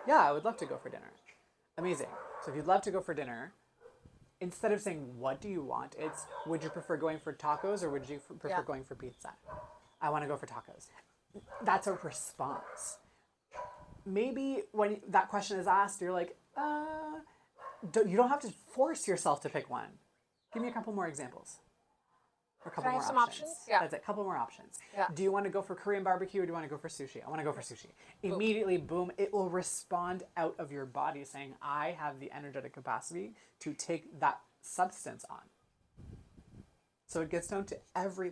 Yeah, I would love to go for dinner. Amazing. So if you'd love to go for dinner, instead of saying, what do you want? It's, would you prefer going for tacos or would you prefer going for pizza? I want to go for tacos. That's a response. Maybe when that question is asked, you're like, you don't have to force yourself to pick one. Give me a couple more examples. Or a couple more options. Yeah. That's it. A couple more options. Yeah. Do you want to go for Korean barbecue or do you want to go for sushi? I want to go for sushi. Immediately, boom, it will respond out of your body saying, I have the energetic capacity to take that substance on. So it gets down to every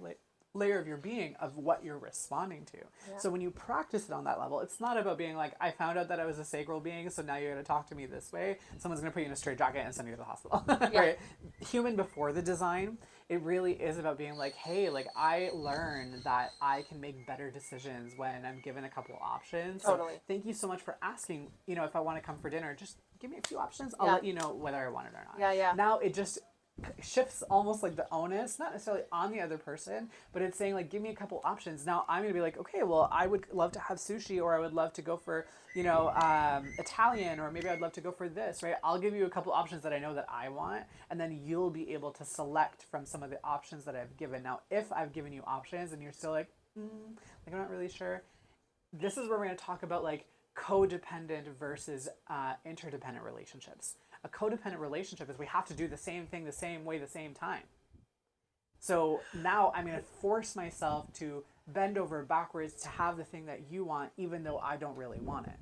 layer of your being of what you're responding to. Yeah. So when you practice it on that level, it's not about being like, I found out that I was a sacral being, so now you're going to talk to me this way. Someone's going to put you in a straitjacket and send you to the hospital. Right? Human before the design, it really is about being like, hey, like I learned that I can make better decisions when I'm given a couple options. Totally. So thank you so much for asking, if I want to come for dinner, just give me a few options. I'll let you know whether I want it or not. Yeah. Now it just shifts almost like the onus, not necessarily on the other person, but it's saying like, give me a couple options. Now I'm going to be like, okay, well, I would love to have sushi, or I would love to go for, Italian, or maybe I'd love to go for this, right? I'll give you a couple options that I know that I want, and then you'll be able to select from some of the options that I've given. Now, if I've given you options and you're still like, like I'm not really sure, this is where we're going to talk about like codependent versus interdependent relationships. A codependent relationship is we have to do the same thing the same way, the same time. So now I'm going to force myself to bend over backwards to have the thing that you want, even though I don't really want it.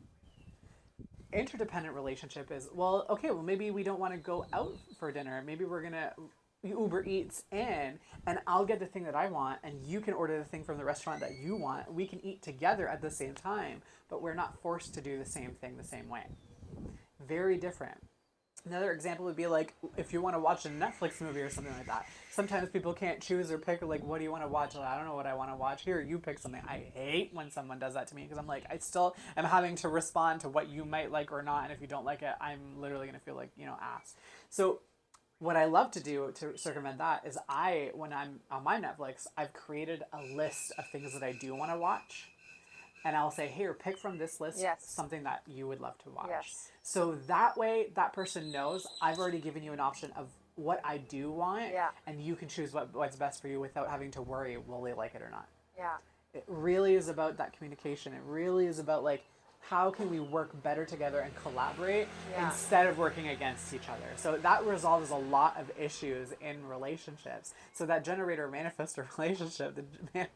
Interdependent relationship is, well, okay, well, maybe we don't want to go out for dinner. Maybe we're going to Uber Eats in, and I'll get the thing that I want, and you can order the thing from the restaurant that you want. We can eat together at the same time, but we're not forced to do the same thing the same way. Very different. Another example would be like if you want to watch a Netflix movie or something like that. Sometimes people can't choose or pick, like, what do you want to watch? Like, I don't know what I want to watch. Here, you pick something. I hate when someone does that to me because I'm like, I still am having to respond to what you might like or not. And if you don't like it, I'm literally going to feel like, ass. So what I love to do to circumvent that is when I'm on my Netflix, I've created a list of things that I do want to watch. And I'll say, here, pick from this list something that you would love to watch. Yes. So that way, that person knows I've already given you an option of what I do want, and you can choose what's best for you without having to worry, will they like it or not? Yeah. It really is about that communication. It really is about, like, how can we work better together and collaborate instead of working against each other? So that resolves a lot of issues in relationships. So that generator manifestor relationship, the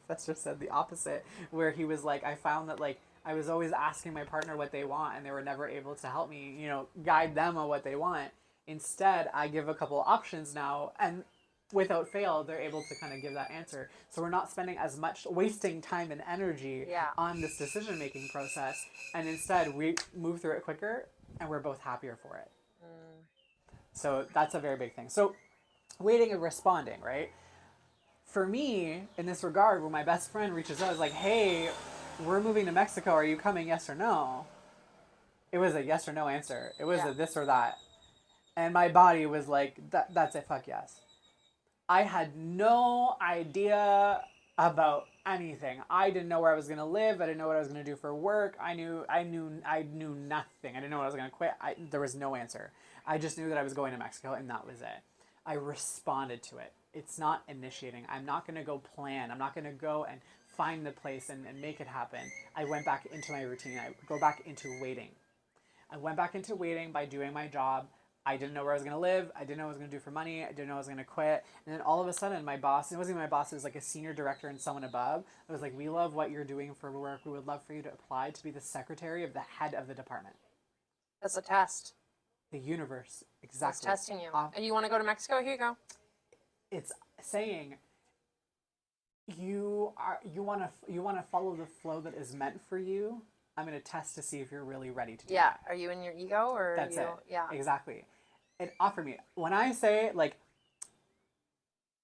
manifestor said the opposite, where he was like, I found that like I was always asking my partner what they want and they were never able to help me, guide them on what they want. Instead, I give a couple options now, and without fail, they're able to kind of give that answer. So we're not spending as much, wasting time and energy on this decision-making process. And instead, we move through it quicker and we're both happier for it. So that's a very big thing. So waiting and responding, right? For me, in this regard, when my best friend reaches out, is like, hey, we're moving to Mexico. Are you coming? Yes or no? It was a yes or no answer. It was a this or that. And my body was like, that's it, fuck yes. I had no idea about anything. I didn't know where I was going to live. I didn't know what I was going to do for work. I knew nothing. I didn't know what I was going to quit. There was no answer. I just knew that I was going to Mexico, and that was it. I responded to it. It's not initiating. I'm not going to go plan. I'm not going to go and find the place and make it happen. I went back into my routine. I go back into waiting. I went back into waiting by doing my job. I didn't know where I was going to live. I didn't know what I was going to do for money. I didn't know I was going to quit. And then all of a sudden, my boss, it wasn't even my boss, it was like a senior director and someone above. It was like, we love what you're doing for work. We would love for you to apply to be the secretary of the head of the department. That's a test. The universe, It's exactly. testing you. And you want to go to Mexico? Here you go. It's saying you want to follow the flow that is meant for you. I'm going to test to see if you're really ready to do Yeah. that. Are you in your ego or That's you? it. Yeah. Exactly. It offered me. When I say, like,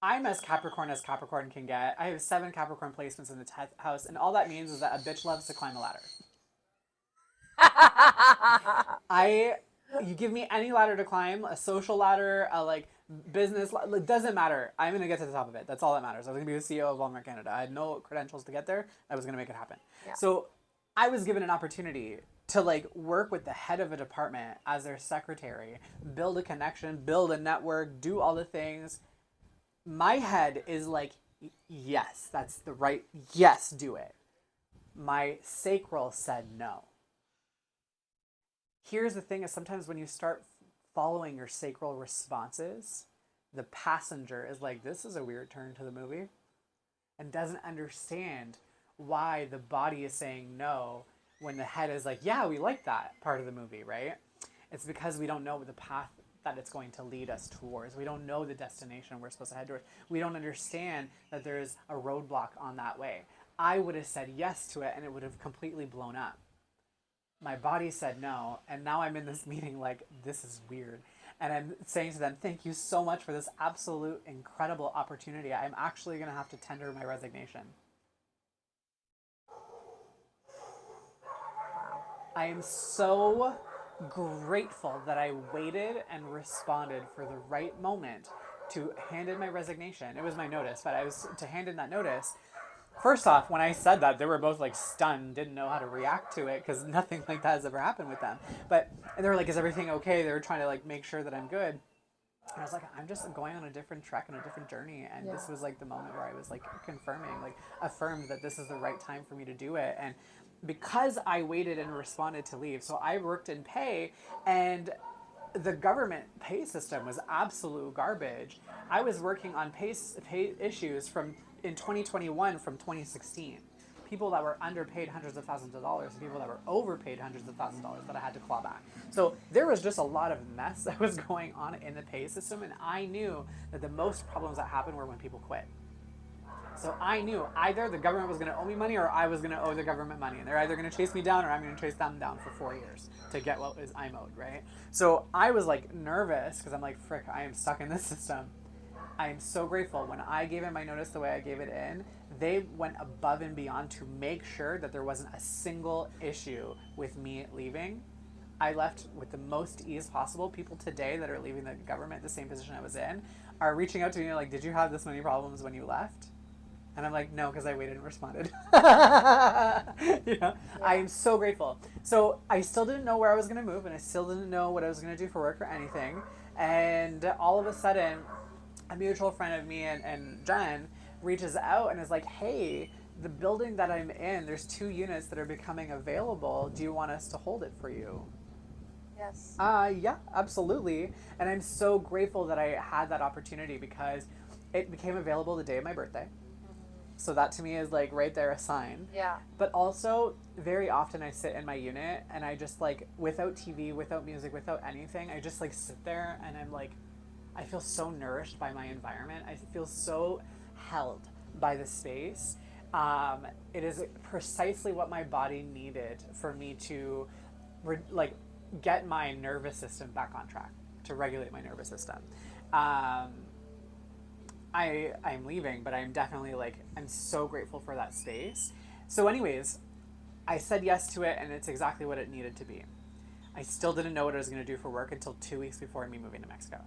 I'm as Capricorn can get. I have 7 Capricorn placements in the 10th house, and all that means is that a bitch loves to climb a ladder. You give me any ladder to climb, a social ladder, a like business, it doesn't matter. I'm going to get to the top of it. That's all that matters. I was going to be the CEO of Walmart Canada. I had no credentials to get there. I was going to make it happen. Yeah. So I was given an opportunity to like work with the head of a department as their secretary, build a connection, build a network, do all the things. My head is like, yes, that's the right, yes, do it. My sacral said no. Here's the thing is sometimes when you start following your sacral responses, the passenger is like, this is a weird turn to the movie, and doesn't understand why the body is saying no when the head is like, yeah, we like that part of the movie, right? It's because we don't know the path that it's going to lead us towards. We don't know the destination we're supposed to head towards. We don't understand that there's a roadblock on that way. I would have said yes to it and it would have completely blown up. My body said no, and now I'm in this meeting like, this is weird. And I'm saying to them, thank you so much for this absolute incredible opportunity. I'm actually going to have to tender my resignation. I am so grateful that I waited and responded for the right moment to hand in my resignation. It was my notice, but I was to hand in that notice. First off, when I said that, they were both like stunned, didn't know how to react to it because nothing like that has ever happened with them. And they were like, is everything okay? They were trying to like make sure that I'm good. And I was like, I'm just going on a different track and a different journey. And this was like the moment where I was like confirming, like affirmed that this is the right time for me to do it. And because I waited and responded to leave, so I worked in pay, and the government pay system was absolute garbage. I was working on pay issues in 2021 from 2016. People that were underpaid hundreds of thousands of dollars and people that were overpaid hundreds of thousands of dollars that I had to claw back. So there was just a lot of mess that was going on in the pay system, and I knew that the most problems that happened were when people quit. So I knew either the government was going to owe me money or I was going to owe the government money. And they're either going to chase me down or I'm going to chase them down for 4 years to get what I'm owed, right? So I was like nervous because I'm like, frick, I am stuck in this system. I am so grateful. When I gave in my notice the way I gave it in, they went above and beyond to make sure that there wasn't a single issue with me leaving. I left with the most ease possible. People today that are leaving the government, the same position I was in, are reaching out to me like, did you have this many problems when you left? And I'm like, no, because I waited and responded. I am so grateful. So I still didn't know where I was going to move, and I still didn't know what I was going to do for work or anything. And all of a sudden, a mutual friend of me and Jen reaches out and is like, hey, the building that I'm in, there's 2 units that are becoming available. Do you want us to hold it for you? Yes. Yeah, absolutely. And I'm so grateful that I had that opportunity because it became available the day of my birthday. So that to me is like right there a sign. Yeah. But also very often I sit in my unit and I just like, without TV, without music, without anything, I just like sit there and I'm like, I feel so nourished by my environment. I feel so held by the space. It is precisely what my body needed for me to get my nervous system back on track, to regulate my nervous system. I'm leaving, but I'm definitely like, I'm so grateful for that space. So anyways, I said yes to it and it's exactly what it needed to be. I still didn't know what I was going to do for work until 2 weeks before me moving to Mexico.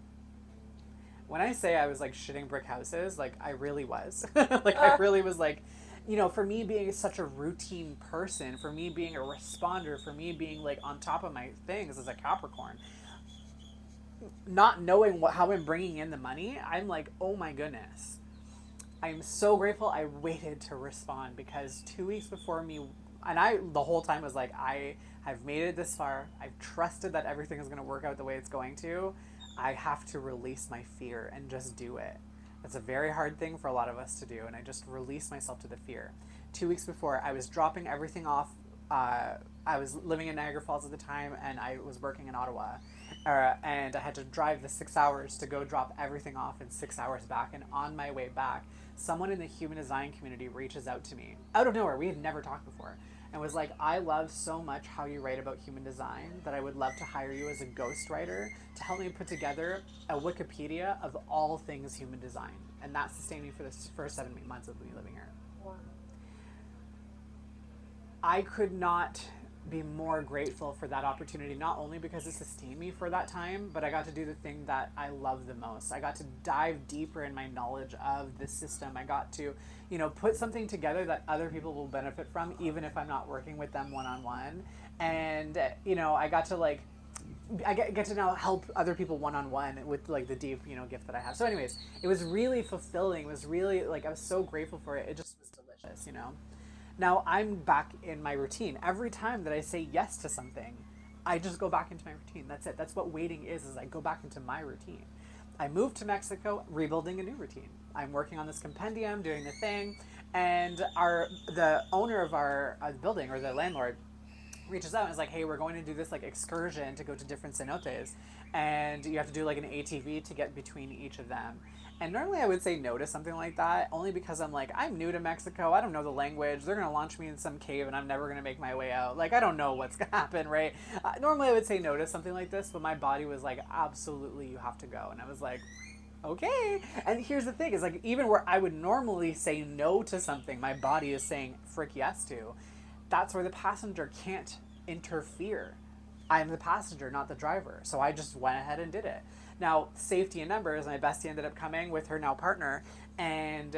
When I say I was like shitting brick houses, like I really was. Like I really was like, for me being such a routine person, for me being a responder, for me being like on top of my things as a Capricorn, not knowing how I'm bringing in the money, I'm like, oh my goodness. I'm so grateful I waited to respond, because 2 weeks before me, and I the whole time was like, I have made it this far. I've trusted that everything is going to work out the way it's going to. I have to release my fear and just do it. That's a very hard thing for a lot of us to do, and I just released myself to the fear. 2 weeks before, I was dropping everything off. I was living in Niagara Falls at the time, and I was working in Ottawa. And I had to drive the 6 hours to go drop everything off in 6 hours back. And on my way back, someone in the human design community reaches out to me out of nowhere. We had never talked before, and was like, I love so much how you write about human design that I would love to hire you as a ghostwriter to help me put together a Wikipedia of all things human design. And that sustained me for the first 7 months of me living here. Wow. I could not be more grateful for that opportunity, not only because it sustained me for that time, but I got to do the thing that I love the most. I got to dive deeper in my knowledge of this system. I got to, put something together that other people will benefit from, even if I'm not working with them one-on-one. And, I got to I get to now help other people one-on-one with like the deep, gift that I have. So anyways, it was really fulfilling. It was really I was so grateful for it. It just was delicious, Now I'm back in my routine. Every time that I say yes to something, I just go back into my routine. That's it. That's what waiting is I go back into my routine. I moved to Mexico, rebuilding a new routine. I'm working on this compendium, doing the thing, and the owner of our building, or the landlord, reaches out and is like, hey, we're going to do this excursion to go to different cenotes, and you have to do an ATV to get between each of them. And normally I would say no to something like that, only because I'm new to Mexico. I don't know the language. They're going to launch me in some cave and I'm never going to make my way out. I don't know what's going to happen, right? Normally I would say no to something like this, but my body was like, absolutely, you have to go. And I was like, okay. And here's the thing is even where I would normally say no to something, my body is saying frick yes to. That's where the passenger can't interfere. I'm the passenger, not the driver. So I just went ahead and did it. Now, safety in numbers, my bestie ended up coming with her now partner, and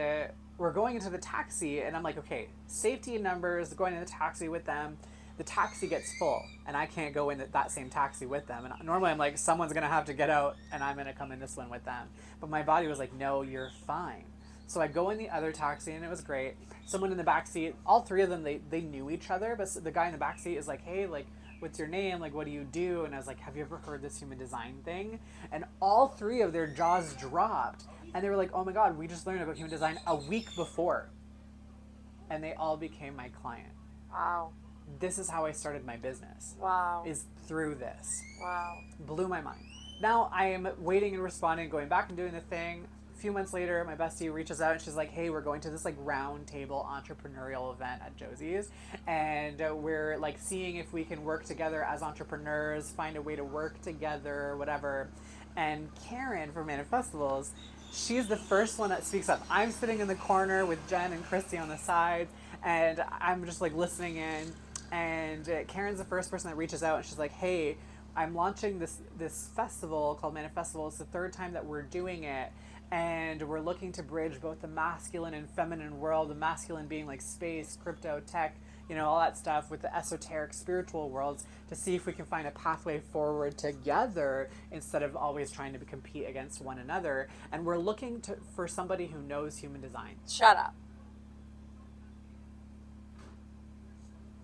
we're going into the taxi, and I'm like, okay, safety in numbers, going in the taxi with them. The taxi gets full, and I can't go in that same taxi with them. And normally I'm like, someone's going to have to get out, and I'm going to come in this one with them. But my body was like, no, you're fine. So I go in the other taxi, and it was great. Someone in the back seat, all three of them, they knew each other, but the guy in the back seat is like, hey, what's your name? What do you do? And I was like, have you ever heard this human design thing? And all three of their jaws dropped, and they were like, oh my God, we just learned about human design a week before. And they all became my client. Wow. This is how I started my business. Wow. Is through this. Wow. Blew my mind. Now I am waiting and responding, going back and doing the thing. A few months later, my bestie reaches out and she's like, hey, we're going to this round table entrepreneurial event at Josie's, and we're seeing if we can work together as entrepreneurs, find a way to work together, whatever. And Karen from Manifestables, she's the first one that speaks up. I'm sitting in the corner with Jen and Christy on the side, and I'm just listening in, and Karen's the first person that reaches out, and she's like, hey, I'm launching this festival called Manifestables. It's the third time that we're doing it, and we're looking to bridge both the masculine and feminine world, the masculine being space, crypto, tech, all that stuff, with the esoteric spiritual worlds, to see if we can find a pathway forward together instead of always trying to compete against one another. And we're looking for somebody who knows human design. Shut up.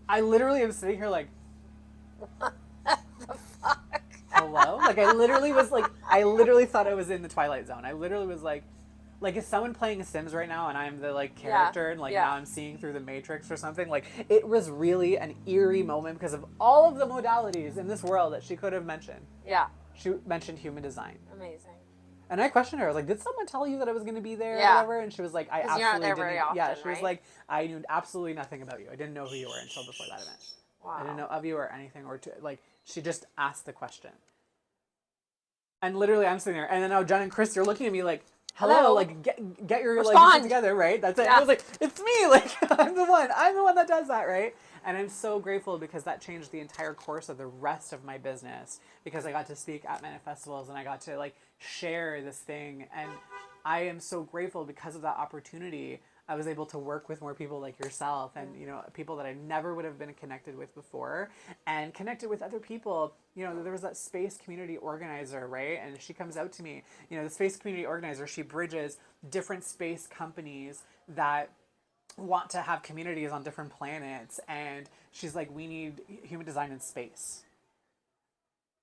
I literally am sitting here What the fuck? hello? I literally thought I was in the Twilight Zone. I literally was like is someone playing Sims right now and I'm the character, and now I'm seeing through the Matrix or something? It was really an eerie moment because of all of the modalities in this world that she could have mentioned. Yeah. She mentioned human design. Amazing. And I questioned her. I was like, did someone tell you that I was going to be there or whatever? And she was like, I absolutely you're not there didn't. very often, Yeah, she was right? like, I knew absolutely nothing about you. I didn't know who you were until before that event. Wow. I didn't know of you or anything, she just asked the question. And literally I'm sitting there, and then now Jen and Chris are looking at me like, hello, Hello? like get your like Respond. shit together, right? That's it. Yeah. I was like, it's me, like I'm the one that does that, right? And I'm so grateful because that changed the entire course of the rest of my business, because I got to speak at festivals and I got to like share this thing, and I am so grateful because of that opportunity. I was able to work with more people like yourself, and people that I never would have been connected with before, and connected with other people. There was that space community organizer, right? And she comes out to me, the space community organizer, she bridges different space companies that want to have communities on different planets, and she's like, we need human design in space.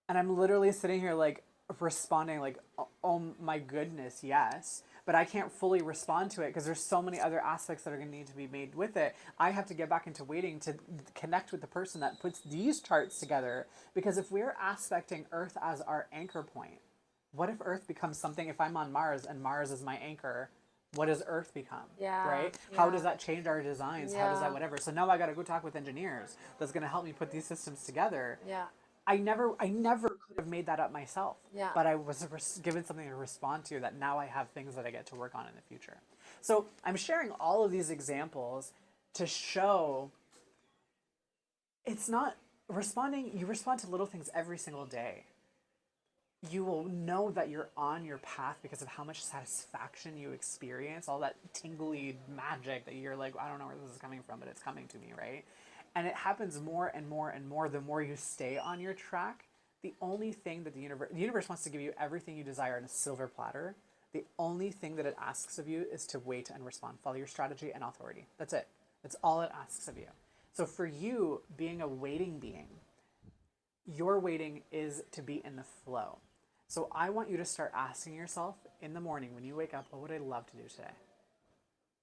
And I'm literally sitting here like responding like, oh my goodness, yes. But I can't fully respond to it because there's so many other aspects that are going to need to be made with it. I have to get back into waiting to connect with the person that puts these charts together. Because if we're aspecting Earth as our anchor point, what if Earth becomes something, if I'm on Mars and Mars is my anchor, what does Earth become? Yeah, Right? yeah. How does that change our designs? How does Yeah. that whatever? So now I got to go talk with engineers that's going to help me put these systems together. Yeah. I never could have made that up myself. Yeah. But I was given something to respond to that now I have things that I get to work on in the future. So I'm sharing all of these examples to show it's not responding. You respond to little things every single day. You will know that you're on your path because of how much satisfaction you experience, all that tingly magic that you're like, I don't know where this is coming from, but it's coming to me, right? And it happens more and more and more the more you stay on your track. The only thing that the universe wants to give you everything you desire on a silver platter. The only thing that it asks of you is to wait and respond. Follow your strategy and authority. That's it. That's all it asks of you. So for you, being a waiting being, your waiting is to be in the flow. So I want you to start asking yourself in the morning when you wake up, what would I love to do today?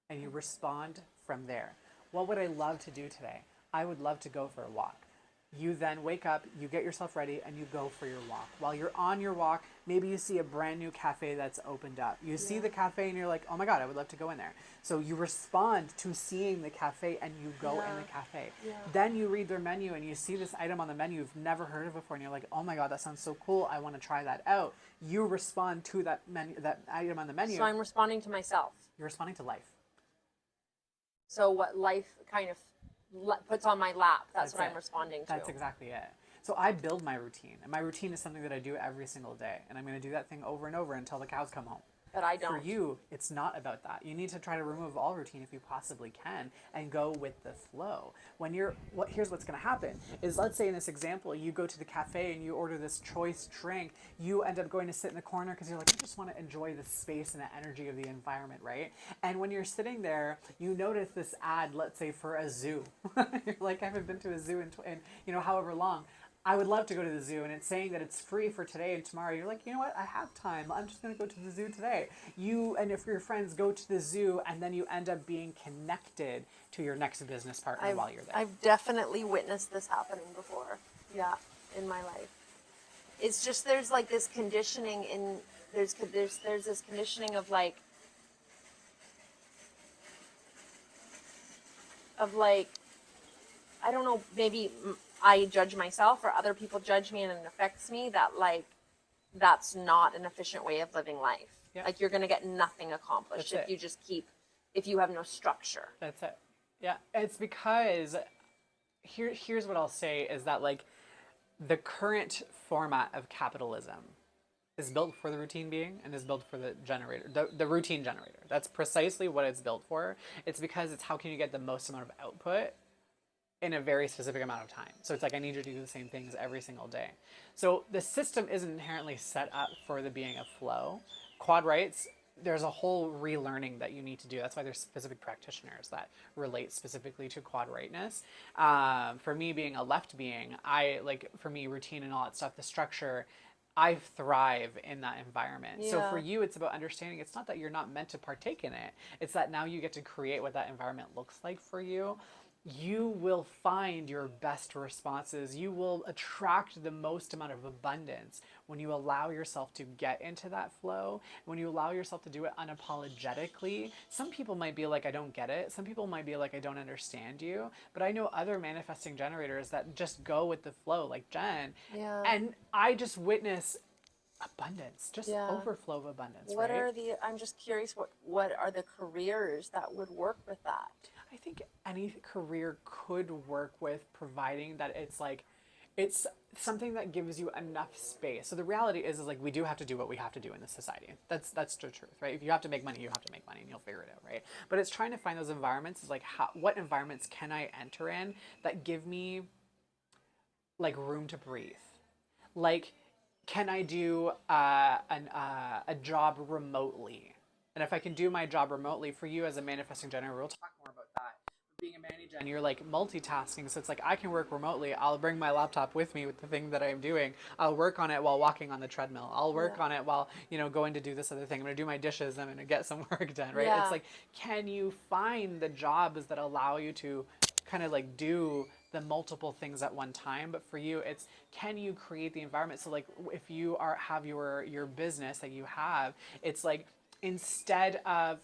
And you respond from there. What would I love to do today? I would love to go for a walk. You then wake up, you get yourself ready, and you go for your walk. While you're on your walk, maybe you see a brand new cafe that's opened up. You see the cafe and you're like, oh my God, I would love to go in there. So you respond to seeing the cafe and you go in the cafe. Yeah. Then you read their menu and you see this item on the menu you've never heard of before, and you're like, oh my God, that sounds so cool. I want to try that out. You respond to that menu, that item on the menu. So I'm responding to myself. You're responding to life. So what life kind of puts on my lap, that's what it. I'm responding to. That's exactly it. So I build my routine, and my routine is something that I do every single day, and I'm going to do that thing over and over until the cows come home. But I don't. For you, it's not about that. You need to try to remove all routine if you possibly can and go with the flow. Here's what's going to happen is, let's say in this example, you go to the cafe and you order this choice drink. You end up going to sit in the corner because you're like, I just want to enjoy the space and the energy of the environment, right? And when you're sitting there, you notice this ad, let's say for a zoo. You're like, I haven't been to a zoo in however long. I would love to go to the zoo, and it's saying that it's free for today and tomorrow. You're like, you know what? I have time. I'm just going to go to the zoo today. You and if your friends go to the zoo, and then you end up being connected to your next business partner while you're there. I've definitely witnessed this happening before. Yeah, in my life. It's just there's like this conditioning there's this conditioning of like I don't know, maybe I judge myself or other people judge me and it affects me, that like that's not an efficient way of living life. Yeah. Like you're going to get nothing accomplished That's if you just if you have no structure. That's it. Yeah, it's because here's what I'll say is that like the current format of capitalism is built for the routine being and is built for the generator, the routine generator. That's precisely what it's built for. It's because it's how can you get the most amount of output in a very specific amount of time. So it's like, I need you to do the same things every single day. So the system isn't inherently set up for the being of flow. Quad rights, there's a whole relearning that you need to do. That's why there's specific practitioners that relate specifically to quad rightness. For me being a left being, for me, routine and all that stuff, the structure, I thrive in that environment. Yeah. So for you, it's about understanding it's not that you're not meant to partake in it. It's that now you get to create what that environment looks like for you. You will find your best responses. You will attract the most amount of abundance when you allow yourself to get into that flow, when you allow yourself to do it unapologetically. Some people might be like, I don't get it. Some people might be like, I don't understand you. But I know other manifesting generators that just go with the flow, like Jen. Yeah. And I just witness abundance, just Yeah. overflow of abundance, What right? are the, I'm just curious, what are the careers that would work with that? I think any career could work with, providing that it's like, it's something that gives you enough space. So the reality is like we do have to do what we have to do in this society. That's the truth, right? If you have to make money, you have to make money, and you'll figure it out, right? But it's trying to find those environments. Is like, what environments can I enter in that give me like room to breathe? Like, can I do a job remotely? And if I can do my job remotely, for you as a manifesting generator, we'll talk more about that. Being a manager, you're like multitasking, so it's like I can work remotely. I'll bring my laptop with me with the thing that I'm doing. I'll work on it while walking on the treadmill. I'll work on it while, going to do this other thing. I'm gonna do my dishes. I'm gonna get some work done, right? Yeah. It's like, can you find the jobs that allow you to kind of like do the multiple things at one time? But for you, it's, can you create the environment? So like if you have your business that you have, it's like, instead of,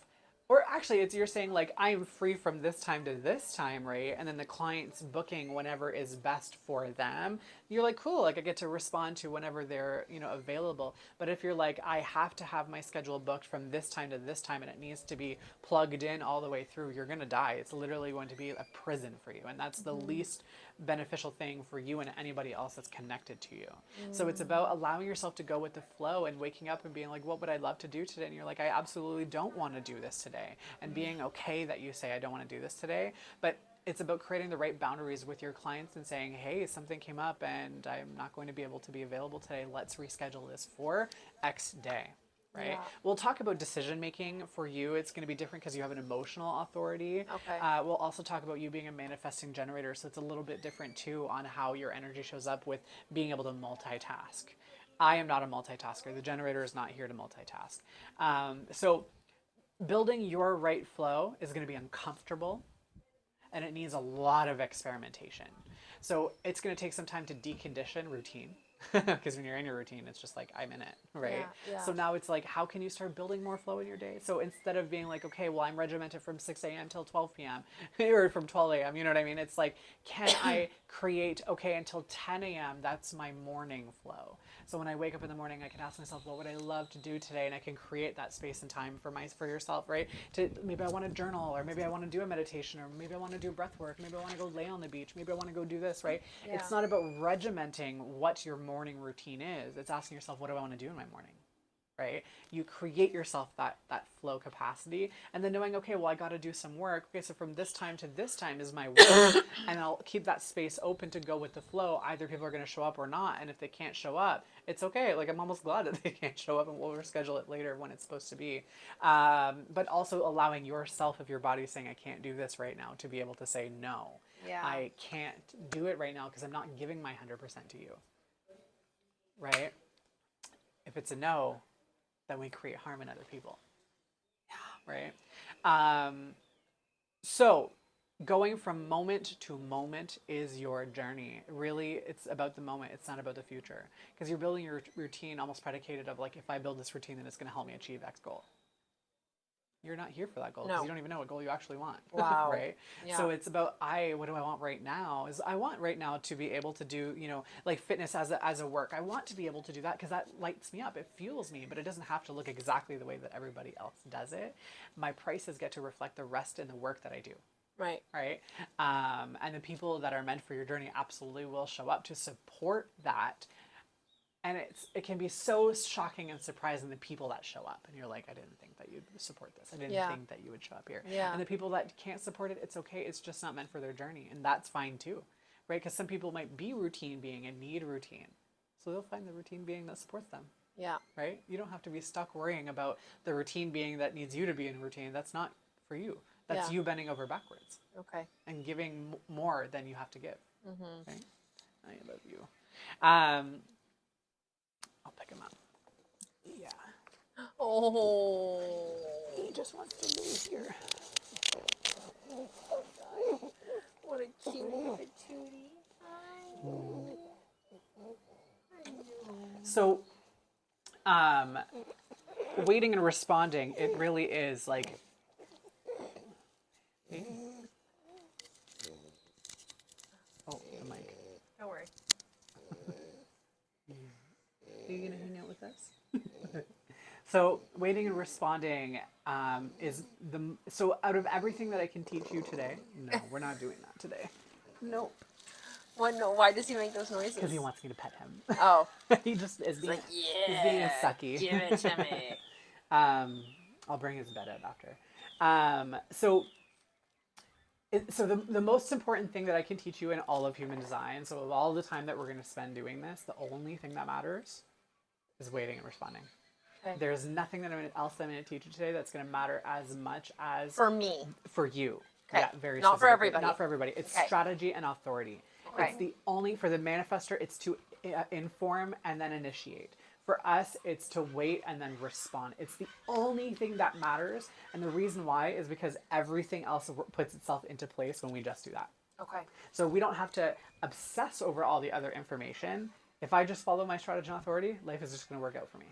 or actually it's, you're saying like I am free from this time to this time, right? And then the client's booking whenever is best for them. You're like, cool, like I get to respond to whenever they're, available. But if you're like, I have to have my schedule booked from this time to this time and it needs to be plugged in all the way through, you're gonna die. It's literally going to be a prison for you. And that's the least beneficial thing for you and anybody else that's connected to you. So it's about allowing yourself to go with the flow and waking up and being like, what would I love to do today? And you're like, I absolutely don't want to do this today. And being okay that you say, I don't want to do this today. But it's about creating the right boundaries with your clients and saying, hey, something came up and I'm not going to be able to be available today. Let's reschedule this for X day. Right? Yeah. We'll talk about decision making for you. It's going to be different because you have an emotional authority. Okay. We'll also talk about you being a manifesting generator. So it's a little bit different too on how your energy shows up with being able to multitask. I am not a multitasker. The generator is not here to multitask. So building your right flow is going to be uncomfortable and it needs a lot of experimentation. So it's going to take some time to decondition routine. Because when you're in your routine, it's just like, I'm in it, right? Yeah. So now it's like, how can you start building more flow in your day? So instead of being like, okay, well, I'm regimented from 6 a.m. till 12 p.m. or from 12 a.m., you know what I mean? It's like, can I create, okay, until 10 a.m., that's my morning flow. So when I wake up in the morning, I can ask myself, what would I love to do today? And I can create that space and time for yourself, right? To maybe I want to journal, or maybe I want to do a meditation, or maybe I want to do breath work. Maybe I want to go lay on the beach. Maybe I want to go do this, right? Yeah. It's not about regimenting what your morning routine is. It's asking yourself, what do I want to do in my morning? Right? You create yourself that flow capacity, and then knowing, okay, well, I got to do some work. Okay, so from this time to this time is my work, and I'll keep that space open to go with the flow. Either people are going to show up or not, and if they can't show up, it's okay. Like, I'm almost glad that they can't show up, and we'll reschedule it later when it's supposed to be. But also allowing yourself, if your body's saying I can't do this right now, to be able to say no. Yeah. I can't do it right now because I'm not giving my 100% to you. Right? If it's a no, then we create harm in other people. Yeah. Right? So going from moment to moment is your journey. Really, it's about the moment. It's not about the future. Because you're building your routine almost predicated of like, if I build this routine, then it's going to help me achieve X goal. You're not here for that goal because you don't even know what goal you actually want. Wow. Right? Yeah. So it's about, what do I want right now? Is I want right now to be able to do, like fitness as a work. I want to be able to do that because that lights me up. It fuels me, but it doesn't have to look exactly the way that everybody else does it. My prices get to reflect the rest in the work that I do. Right. Right? And the people that are meant for your journey absolutely will show up to support that. And it can be so shocking and surprising, the people that show up. And you're like, I didn't think that you'd support this. I didn't think that you would show up here. Yeah. And the people that can't support it, it's okay. It's just not meant for their journey. And that's fine too. Right? Because some people might be routine being and need routine. So they'll find the routine being that supports them. Yeah. Right? You don't have to be stuck worrying about the routine being that needs you to be in routine. That's not for you. That's you bending over backwards. Okay. And giving more than you have to give. Mm-hmm. Right? I love you. I'll pick him up. Yeah. Oh. He just wants to leave here. What a cute patootie. So, waiting and responding, it really is like... Oh, the mic. Don't worry. Are you going to hang out with us? So waiting and responding is so out of everything that I can teach you today, no, we're not doing that today. Nope. What? No. Why does he make those noises? Because he wants me to pet him. Oh. He just is being, Like, yeah, he's being a sucky. give it to me. I'll bring his bed out after. So the most important thing that I can teach you in all of human design, so of all the time that we're going to spend doing this, the only thing that matters is waiting and responding. Okay. There's nothing else that I'm going to teach you today that's going to matter as much as... For me. For you. Okay. Yeah, very Not for everybody. Not for everybody. It's strategy and authority. Okay. It's the only, for the manifestor, it's to inform and then initiate. For us, it's to wait and then respond. It's the only thing that matters. And the reason why is because everything else puts itself into place when we just do that. Okay. So we don't have to obsess over all the other information. If I just follow my strategy and authority, life is just going to work out for me.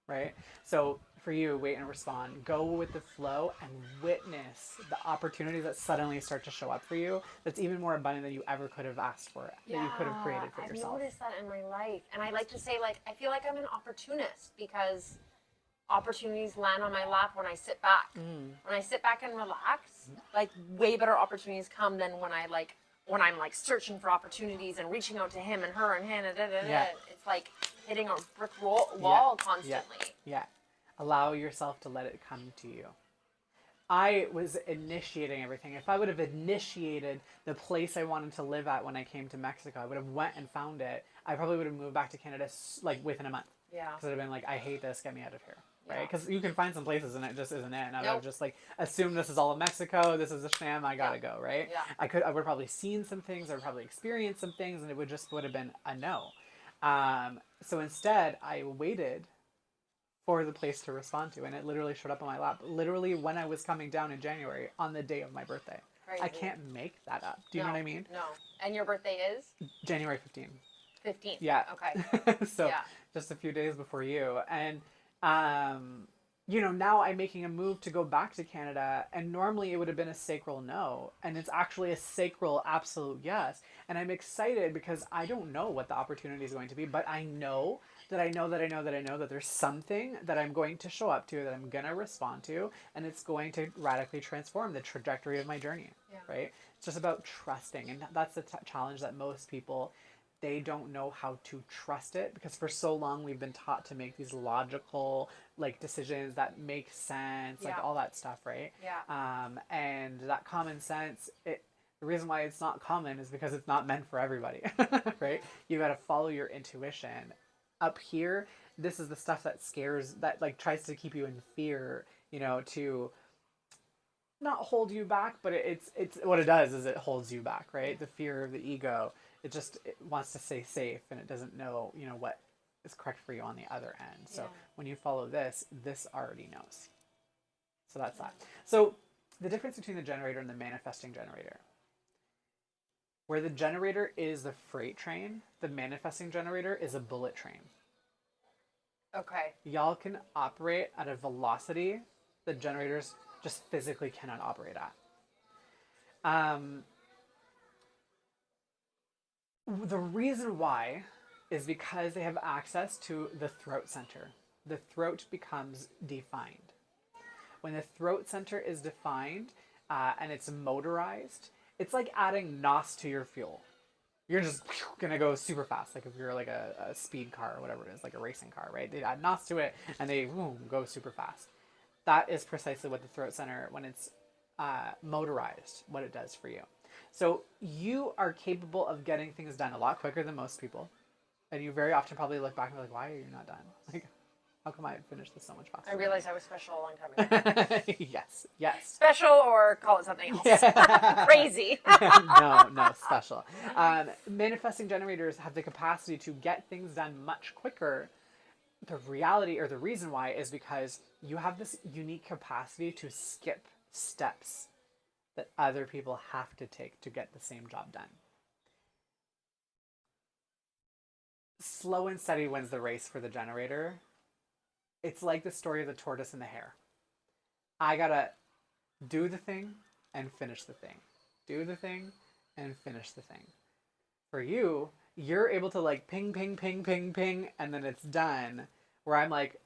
Right? So for you, wait and respond. Go with the flow and witness the opportunities that suddenly start to show up for you. That's even more abundant than you ever could have asked for, that you could have created for yourself. I've noticed that in my life. And I like to say, like, I feel like I'm an opportunist because opportunities land on my lap when I sit back. When I sit back and relax, like, way better opportunities come than when I'm like searching for opportunities and reaching out to him and her and him and It's like hitting a brick wall constantly. Yeah. Allow yourself to let it come to you. I was initiating everything. If I would have initiated the place I wanted to live at when I came to Mexico, I would have went and found it. I probably would have moved back to Canada like within a month. Yeah. Because I'd have been like, I hate this, get me out of here. Right? Because you can find some places and it just isn't it. And I would have just like assumed this is all of Mexico, this is a sham, I gotta go, right? Yeah. I would have probably seen some things, I would probably experienced some things, and it would have been a no. So instead, I waited for the place to respond to, and it literally showed up on my lap. Literally when I was coming down in January on the day of my birthday. Crazy. I can't make that up. Do you know what I mean? No. And your birthday is? January 15th. 15th. Yeah. Okay. So just a few days before you. And now I'm making a move to go back to Canada, and normally it would have been a sacral no, and it's actually a sacral absolute yes. And I'm excited because I don't know what the opportunity is going to be, but I know that there's something that I'm going to show up to, that I'm going to respond to, and it's going to radically transform the trajectory of my journey, right? It's just about trusting, and that's the challenge that most people, they don't know how to trust it, because for so long we've been taught to make these logical like decisions that make sense, like all that stuff, right? Yeah. And that common sense, the reason why it's not common is because it's not meant for everybody, right? You got to follow your intuition. Up here, this is the stuff that scares, that like tries to keep you in fear, to not hold you back, but it's what it does is it holds you back, right? The fear of the ego. It wants to stay safe, and it doesn't know, what is correct for you on the other end. So when you follow this already knows. So that's that. So the difference between the generator and the manifesting generator. Where the generator is the freight train, the manifesting generator is a bullet train. Okay. Y'all can operate at a velocity that generators just physically cannot operate at. The reason why is because they have access to the throat center. The throat becomes defined. When the throat center is defined and it's motorized, it's like adding NOS to your fuel. You're just going to go super fast, like if you're like a speed car or whatever it is, like a racing car, right? They add NOS to it and they go super fast. That is precisely what the throat center, when it's motorized, what it does for you. So you are capable of getting things done a lot quicker than most people. And you very often probably look back and be like, why are you not done? Like, how come I finished this so much faster? I realized I was special a long time ago. Yes. Special, or call it something else. Yeah. Crazy. No, special. Manifesting generators have the capacity to get things done much quicker. The reality, or the reason why, is because you have this unique capacity to skip steps that other people have to take to get the same job done. Slow and steady wins the race for the generator. It's like the story of the tortoise and the hare. I gotta do the thing and finish the thing. Do the thing and finish the thing. For you, you're able to like ping, ping, ping, ping, ping, and then it's done. where I'm like,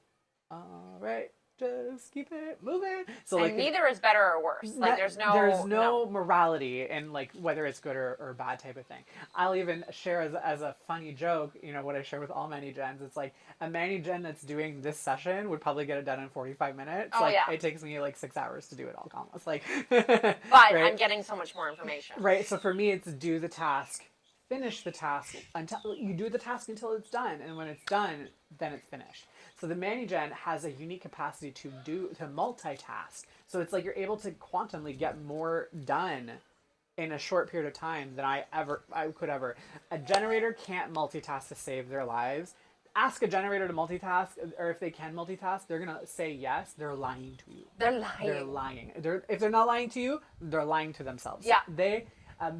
all right, just keep it moving. So And like neither is better or worse. Like there's no morality in like whether it's good or bad type of thing. I'll even share as a funny joke, you know, what I share with all mani gens. It's like a mani gen that's doing this session would probably get it done in 45 minutes. Oh, like yeah. it takes me like 6 hours to do it all almost. Like But right? I'm getting so much more information. Right. So for me it's do the task, finish the task until you do the task until it's done, and when it's done, then it's finished. So the ManiGen has a unique capacity to multitask. So it's like you're able to quantumly get more done in a short period of time than I could ever. A generator can't multitask to save their lives. Ask a generator to multitask, or if they can multitask, they're gonna say yes. They're lying to you. They're lying. They're lying. If they're not lying to you, they're lying to themselves. Yeah.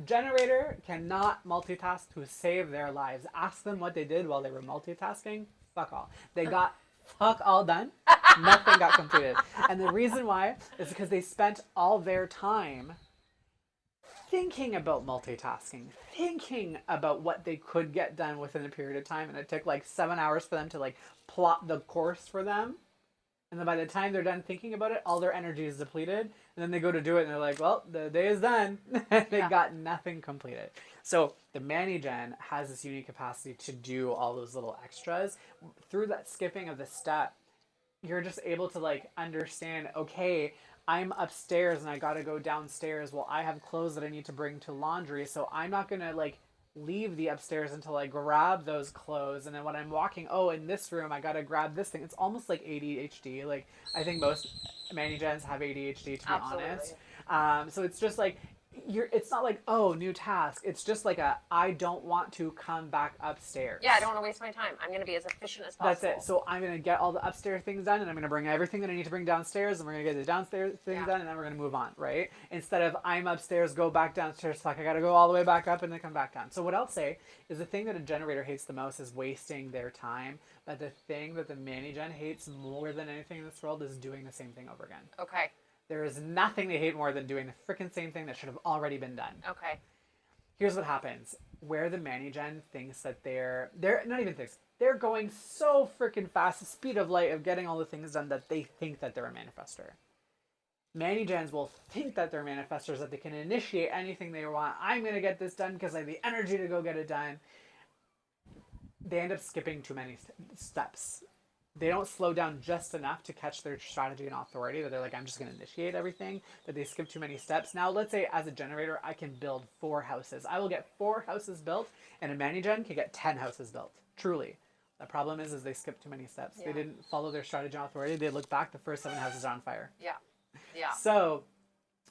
Generator cannot multitask to save their lives. Ask them what they did while they were multitasking. Fuck all. They got fuck all done. Nothing got completed. And the reason why is because they spent all their time thinking about multitasking, thinking about what they could get done within a period of time. And it took like 7 hours for them to like plot the course for them. And then by the time they're done thinking about it, all their energy is depleted. And then they go to do it and they're like, well, the day is done. They got nothing completed. So the ManiGen has this unique capacity to do all those little extras. Through that skipping of the step, you're just able to like understand, okay, I'm upstairs and I got to go downstairs. Well, I have clothes that I need to bring to laundry. So I'm not going to like leave the upstairs until I grab those clothes. And then when I'm walking, in this room, I got to grab this thing. It's almost like ADHD. Like I think most ManiGens have ADHD, to be honest. So it's just like, it's not like, new task. It's just like I don't want to come back upstairs. Yeah, I don't want to waste my time. I'm going to be as efficient as possible. That's it. So I'm going to get all the upstairs things done, and I'm going to bring everything that I need to bring downstairs, and we're going to get the downstairs things done, and then we're going to move on, right? Instead of I'm upstairs, go back downstairs, like I got to go all the way back up and then come back down. So what I'll say is the thing that a generator hates the most is wasting their time, but the thing that the ManiGen hates more than anything in this world is doing the same thing over again. Okay. There is nothing they hate more than doing the freaking same thing that should have already been done. Okay. Here's what happens. Where the ManiGen thinks that they're not even thinks, they're going so freaking fast, the speed of light of getting all the things done that they think that they're a manifestor. ManiGens will think that they're manifestors, that they can initiate anything they want. I'm going to get this done because I have the energy to go get it done. They end up skipping too many steps. They don't slow down just enough to catch their strategy and authority that they're like, I'm just going to initiate everything, but they skip too many steps. Now, let's say as a generator, I can build 4 houses. I will get 4 houses built, and a ManiGen can get 10 houses built. Truly. The problem is they skip too many steps. Yeah. They didn't follow their strategy and authority. They look back, the first 7 houses are on fire. Yeah. Yeah. So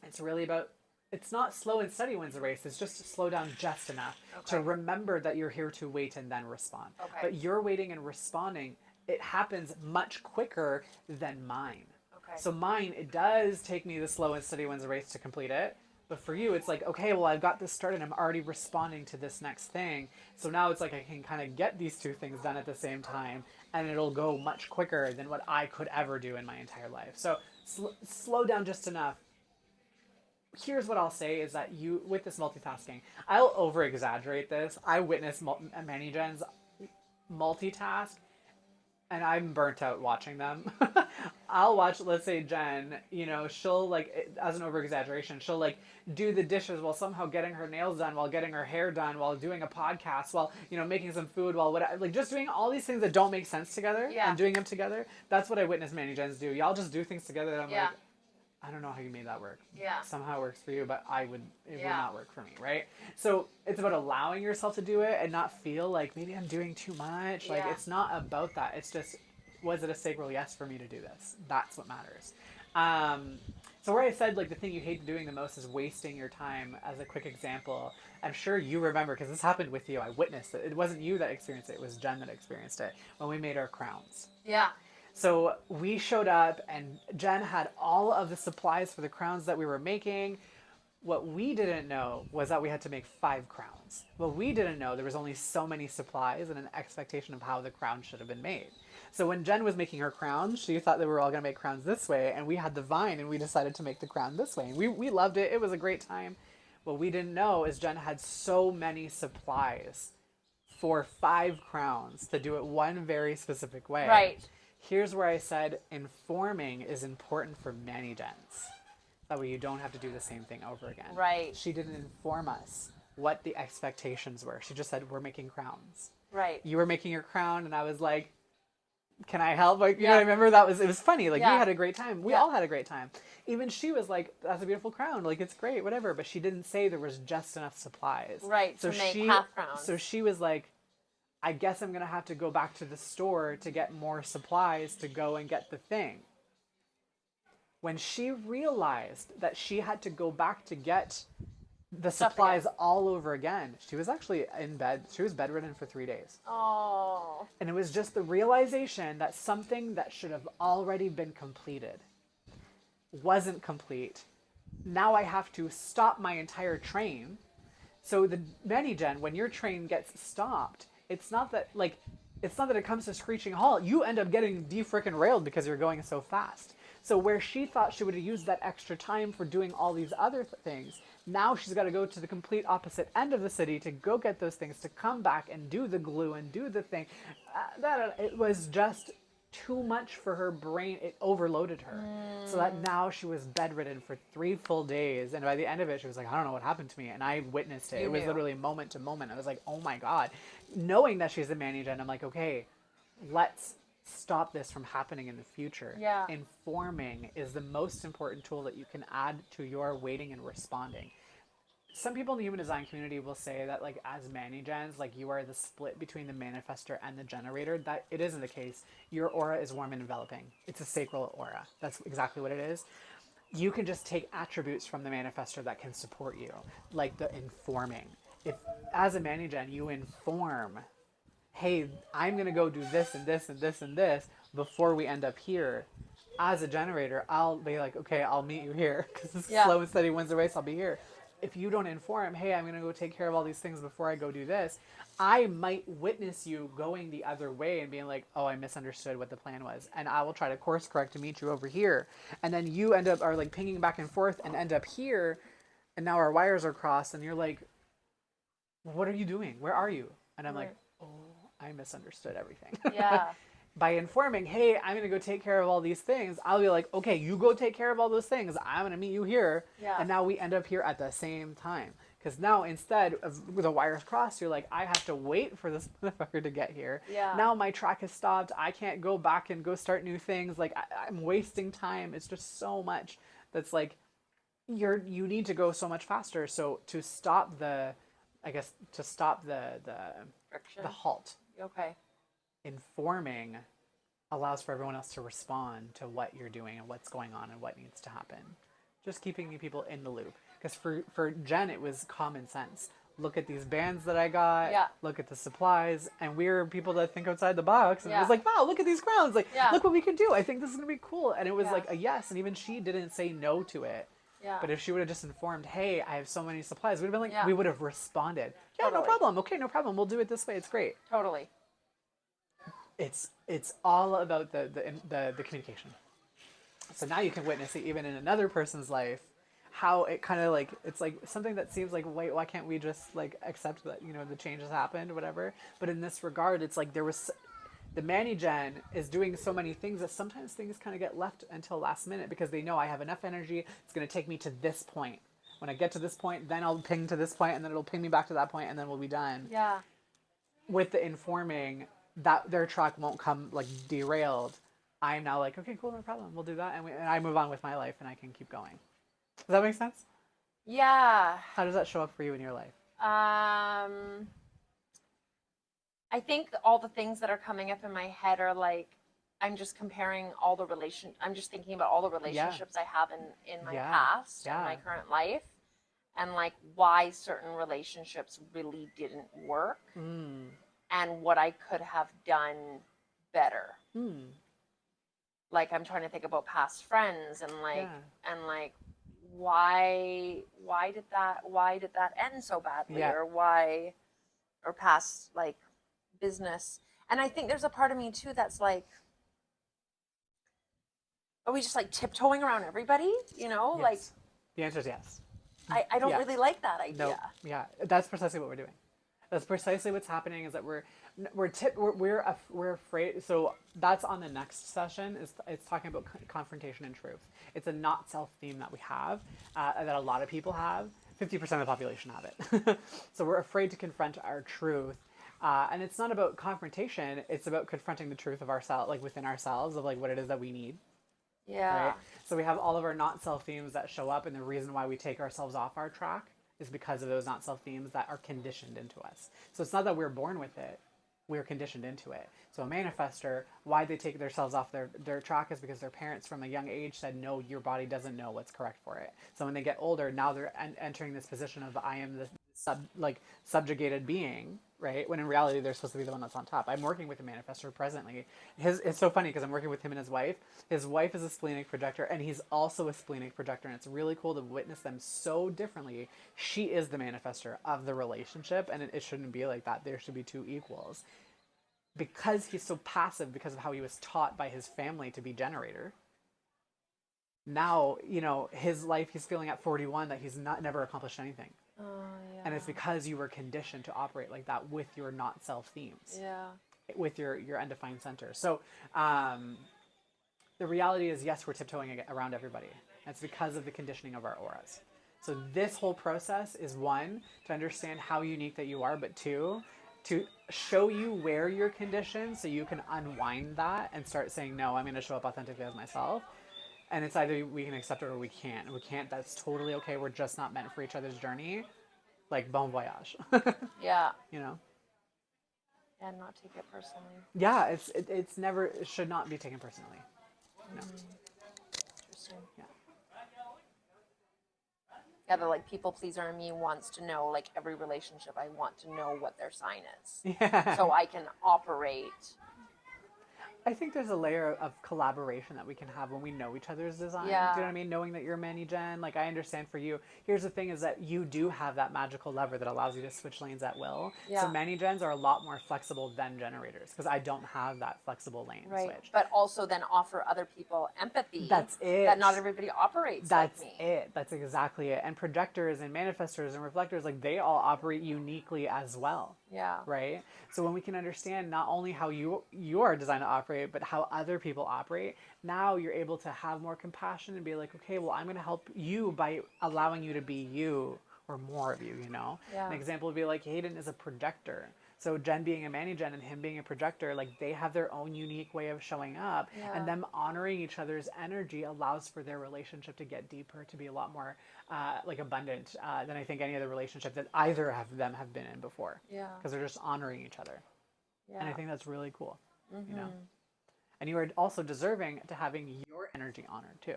it's really about, it's not slow and steady wins the race. It's just to slow down just enough to remember that you're here to wait and then respond. Okay. But you're waiting and responding, it happens much quicker than mine. Okay. So mine, it does take me the slow and steady wins the race to complete it. But for you, it's like, okay, well, I've got this started. I'm already responding to this next thing. So now it's like I can kind of get these 2 things done at the same time, and it'll go much quicker than what I could ever do in my entire life. So slow down just enough. Here's what I'll say is that you, with this multitasking, I'll over-exaggerate this. I witness ManiGens multitask, and I'm burnt out watching them. I'll watch, let's say Jen, she'll like, as an over-exaggeration, she'll like do the dishes while somehow getting her nails done, while getting her hair done, while doing a podcast, while, making some food, while whatever, like just doing all these things that don't make sense together and doing them together. That's what I witness ManiGens do. Y'all just do things together that I'm like, I don't know how you made that work. Yeah. Somehow it works for you, but it would not work for me, right? So it's about allowing yourself to do it and not feel like maybe I'm doing too much. Like it's not about that. It's just, was it a sacral yes for me to do this? That's what matters. So where I said like the thing you hate doing the most is wasting your time, as a quick example, I'm sure you remember because this happened with you. I witnessed it. It wasn't you that experienced it. It was Jen that experienced it when we made our crowns. Yeah. So we showed up and Jen had all of the supplies for the crowns that we were making. What we didn't know was that we had to make 5 crowns. What we didn't know, there was only so many supplies and an expectation of how the crown should have been made. So when Jen was making her crowns, she thought that we were all going to make crowns this way, and we had the vine and we decided to make the crown this way. And we loved it. It was a great time. What we didn't know is Jen had so many supplies for 5 crowns to do it one very specific way. Right. Here's where I said informing is important for many gens. That way you don't have to do the same thing over again. Right. She didn't inform us what the expectations were. She just said, we're making crowns. Right. You were making your crown, and I was like, can I help? Like, you know, I remember it was funny. Like, we had a great time. We all had a great time. Even she was like, that's a beautiful crown. Like, it's great, whatever. But she didn't say there was just enough supplies. Right, So to make half crowns. So she was like, I guess I'm going to have to go back to the store to get more supplies to go and get the thing. When she realized that she had to go back to get the supplies all over again, she was actually in bed. She was bedridden for 3 days. Oh. And it was just the realization that something that should have already been completed wasn't complete. Now I have to stop my entire train. So the Many-Gen, when your train gets stopped, it's not that it comes to screeching halt. You end up getting de-frickin' railed because you're going so fast. So where she thought she would have used that extra time for doing all these other things, now she's got to go to the complete opposite end of the city to go get those things, to come back and do the glue and do the thing. It was just too much for her brain. It overloaded her. So that now she was bedridden for 3 full days. And by the end of it, she was like, I don't know what happened to me. And I witnessed it. It was literally moment to moment. I was like, oh my God. Knowing that she's a Many-Gen, I'm like, okay, let's stop this from happening in the future. Yeah. Informing is the most important tool that you can add to your waiting and responding. Some people in the human design community will say that, like, as Many-Gens, like, you are the split between the manifestor and the generator. That it isn't the case. Your aura is warm and enveloping. It's a sacral aura. That's exactly what it is. You can just take attributes from the manifestor that can support you, like the informing. If, as a Many-Gen, you inform, hey, I'm going to go do this and this and this and this before we end up here. As a generator, I'll be like, okay, I'll meet you here because slow and steady wins the race. I'll be here. If you don't inform, hey, I'm going to go take care of all these things before I go do this, I might witness you going the other way and being like, oh, I misunderstood what the plan was. And I will try to course correct to meet you over here. And then you are like pinging back and forth and end up here. And now our wires are crossed and you're like, what are you doing? Where are you? And I'm like, oh, I misunderstood everything. Yeah. By informing, hey, I'm going to go take care of all these things, I'll be like, okay, you go take care of all those things. I'm going to meet you here. Yeah. And now we end up here at the same time. Because now instead of with the wires crossed, you're like, I have to wait for this motherfucker to get here. Yeah. Now my track has stopped. I can't go back and go start new things. Like, I'm wasting time. It's just so much that's like, you need to go so much faster. So to stop the Friction. the halt. Okay. Informing allows for everyone else to respond to what you're doing and what's going on and what needs to happen. Just keeping people in the loop. Because for Jen, it was common sense. Look at these bands that I got. Yeah. Look at the supplies. And we're people that think outside the box. And it Yeah. was like, wow, look at these crowns. Like, Yeah. look what we can do. I think this is going to be cool. And it was Yeah. like a yes. And even she didn't say no to it. Yeah. But if she would have just informed, hey, I have so many supplies, we'd have been like, Yeah. we would have responded. Yeah, Totally. no problem. Okay, no problem. We'll do it this way. It's great. Totally. It's all about the communication. So now you can witness it even in another person's life, how it kind of like, it's like something that seems like, wait, why can't we just like accept that, you know, the change has happened or whatever. But in this regard, it's like the Many-Gen is doing so many things that sometimes things kind of get left until last minute because they know I have enough energy. It's going to take me to this point. When I get to this point, then I'll ping to this point and then it'll ping me back to that point and then we'll be done. Yeah. With the informing that their track won't come like derailed, I'm now like, okay, cool, no problem. We'll do that. And I move on with my life and I can keep going. Does that make sense? Yeah. How does that show up for you in your life? I think all the things that are coming up in my head are like, I'm just comparing I'm just thinking about all the relationships I have in my past and my current life and like why certain relationships really didn't work and what I could have done better. Like I'm trying to think about past friends and like why did that end so badly or past like business. And I think there's a part of me too that's like, are we just like tiptoeing around everybody? You know, Yes. like the answer is yes. I don't really like that idea. No, yeah, that's precisely what we're doing. That's precisely what's happening. Is that we're afraid. So that's on the next session. It's talking about confrontation and truth. It's a not self theme that we have, that a lot of people have. 50% of the population have it. So we're afraid to confront our truth. And it's not about confrontation. It's about confronting the truth of ourselves, like within ourselves, of like what it is that we need. Yeah. Right. So we have all of our not self themes that show up, and the reason why we take ourselves off our track is because of those not self themes that are conditioned into us. So it's not that we're born with it, we're conditioned into it. So a manifestor, why they take themselves off their track is because their parents from a young age said, no, your body doesn't know what's correct for it. So when they get older, now they're entering this position of I am the subjugated being, right? When in reality, they're supposed to be the one that's on top. I'm working with a manifestor presently. It's so funny because I'm working with him and his wife. His wife is a splenic projector, and he's also a splenic projector, and it's really cool to witness them so differently. She is the manifestor of the relationship, and it shouldn't be like that. There should be two equals. Because he's so passive, because of how he was taught by his family to be generator, now, his life, he's feeling at 41 that he's never accomplished anything. Oh, yeah. And it's because you were conditioned to operate like that with your not self themes. Yeah. With your undefined center. So the reality is, yes, we're tiptoeing around everybody. That's because of the conditioning of our auras. So this whole process is, one, to understand how unique that you are, but two, to show you where you're conditioned so you can unwind that and start saying, no, I'm going to show up authentically as myself. And it's either we can accept it or we can't. And we can't, that's totally okay. We're just not meant for each other's journey. Like, bon voyage. Yeah. And not take it personally. Yeah, it's never, it should not be taken personally. No. Interesting. Yeah. Yeah, the people pleaser in me wants to know, every relationship, I want to know what their sign is. Yeah. So I can operate. I think there's a layer of collaboration that we can have when we know each other's design. Yeah. Do you know what I mean? Knowing that you're Manny-Gen, I understand for you. Here's the thing is that you do have that magical lever that allows you to switch lanes at will. Yeah. So Manny-Gens are a lot more flexible than generators because I don't have that flexible lane switch. But also then offer other people empathy. That's it. That not everybody operates like me. That's it. That's exactly it. And projectors and manifestors and reflectors, they all operate uniquely as well. Yeah. Right? So when we can understand not only how you are designed to operate, but how other people operate, now you're able to have more compassion and be like, okay, well, I'm going to help you by allowing you to be you, or more of you, Yeah. An example would be like Hayden is a projector. So Jen being a Manny-Gen and him being a projector, they have their own unique way of showing up. Yeah. And them honoring each other's energy allows for their relationship to get deeper, to be a lot more abundant than I think any other relationship that either of them have been in before. Yeah. Because they're just honoring each other. Yeah. And I think that's really cool, And you are also deserving to having your energy honored too.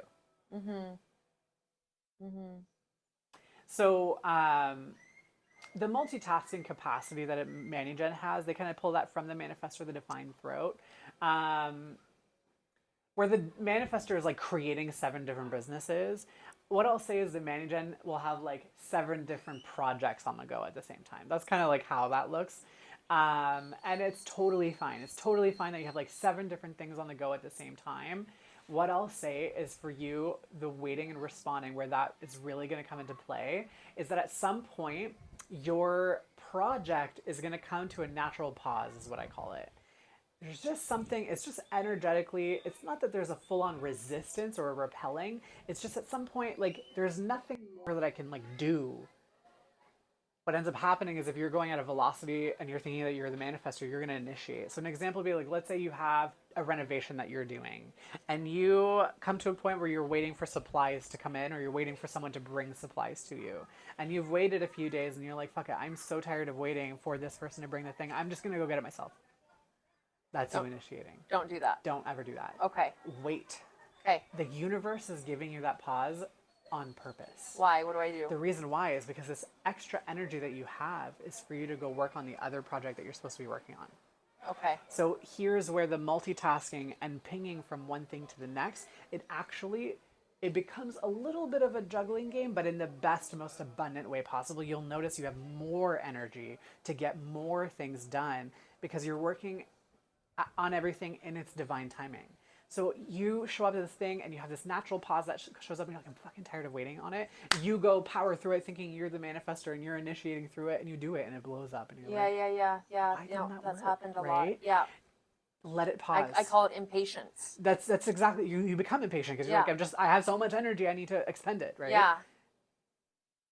So the multitasking capacity that a Manny-Gen has, they kind of pull that from the manifestor, the defined throat, where the manifestor is creating 7 different businesses. What I'll say is the Manny-Gen will have 7 different projects on the go at the same time. That's kind of how that looks. And it's totally fine. It's totally fine that you have 7 different things on the go at the same time. What I'll say is for you, the waiting and responding, where that is really going to come into play, is that at some point, your project is going to come to a natural pause, is what I call it. There's just something, it's just energetically, it's not that there's a full-on resistance or a repelling. It's just at some point, there's nothing more that I can, do. What ends up happening is if you're going at a velocity and you're thinking that you're the manifestor, you're going to initiate. So an example would be let's say you have a renovation that you're doing and you come to a point where you're waiting for supplies to come in, or you're waiting for someone to bring supplies to you. And you've waited a few days and you're like, fuck it, I'm so tired of waiting for this person to bring the thing. I'm just going to go get it myself. That's you initiating. Don't do that. Don't ever do that. Okay. Wait. Okay. The universe is giving you that pause on purpose. Why? What do I do? The reason why is because this extra energy that you have is for you to go work on the other project that you're supposed to be working on. Okay. So here's where the multitasking and pinging from one thing to the next, it becomes a little bit of a juggling game, but in the best, most abundant way possible. You'll notice you have more energy to get more things done because you're working on everything in its divine timing. So you show up to this thing and you have this natural pause that shows up and you're like, I'm fucking tired of waiting on it. You go power through it thinking you're the manifestor and you're initiating through it and you do it and it blows up and you're like, Yeah. didn't that That's work? happened a lot. Right? Yeah. Let it pause. I call it impatience. That's exactly, you become impatient because you're Yeah. like, I have so much energy, I need to expend it, right? Yeah.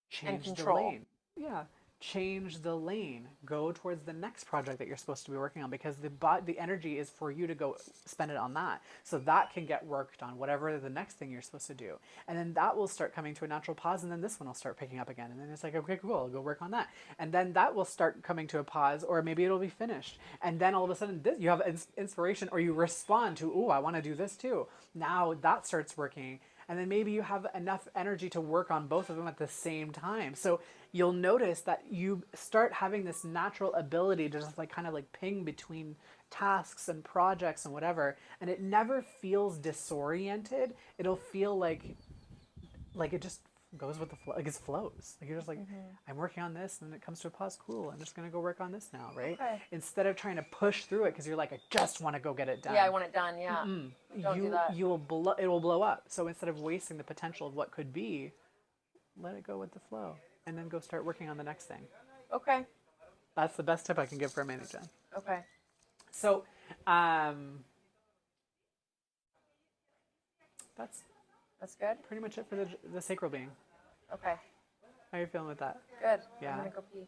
Change And the control. lane. Yeah. Change the lane. Go towards the next project that you're supposed to be working on because the energy is for you to go spend it on that. So that can get worked on, whatever the next thing you're supposed to do. And then that will start coming to a natural pause and then this one will start picking up again. And then it's like, okay, cool, I'll go work on that. And then that will start coming to a pause or maybe it'll be finished. And then all of a sudden you have inspiration or you respond to, oh, I want to do this too. Now that starts working. And then maybe you have enough energy to work on both of them at the same time. So you'll notice that you start having this natural ability to just like kind of like ping between tasks and projects and whatever. And it never feels disoriented. It'll feel like it just goes with the flow, like it flows. Like you're just like, I'm working on this and then it comes to a pause. Cool. I'm just going to go work on this now. Right. Okay. Instead of trying to push through it because you're like, I just want to go get it done. Yeah, I want it done. Yeah. Don't do that. It will blow up. So instead of wasting the potential of what could be, let it go with the flow and then go start working on the next thing. Okay. That's the best tip I can give for a mini gen. Okay. So, That's good. pretty much it for the sacral being. Okay. How are you feeling with that? Good. Yeah. I'm gonna go pee.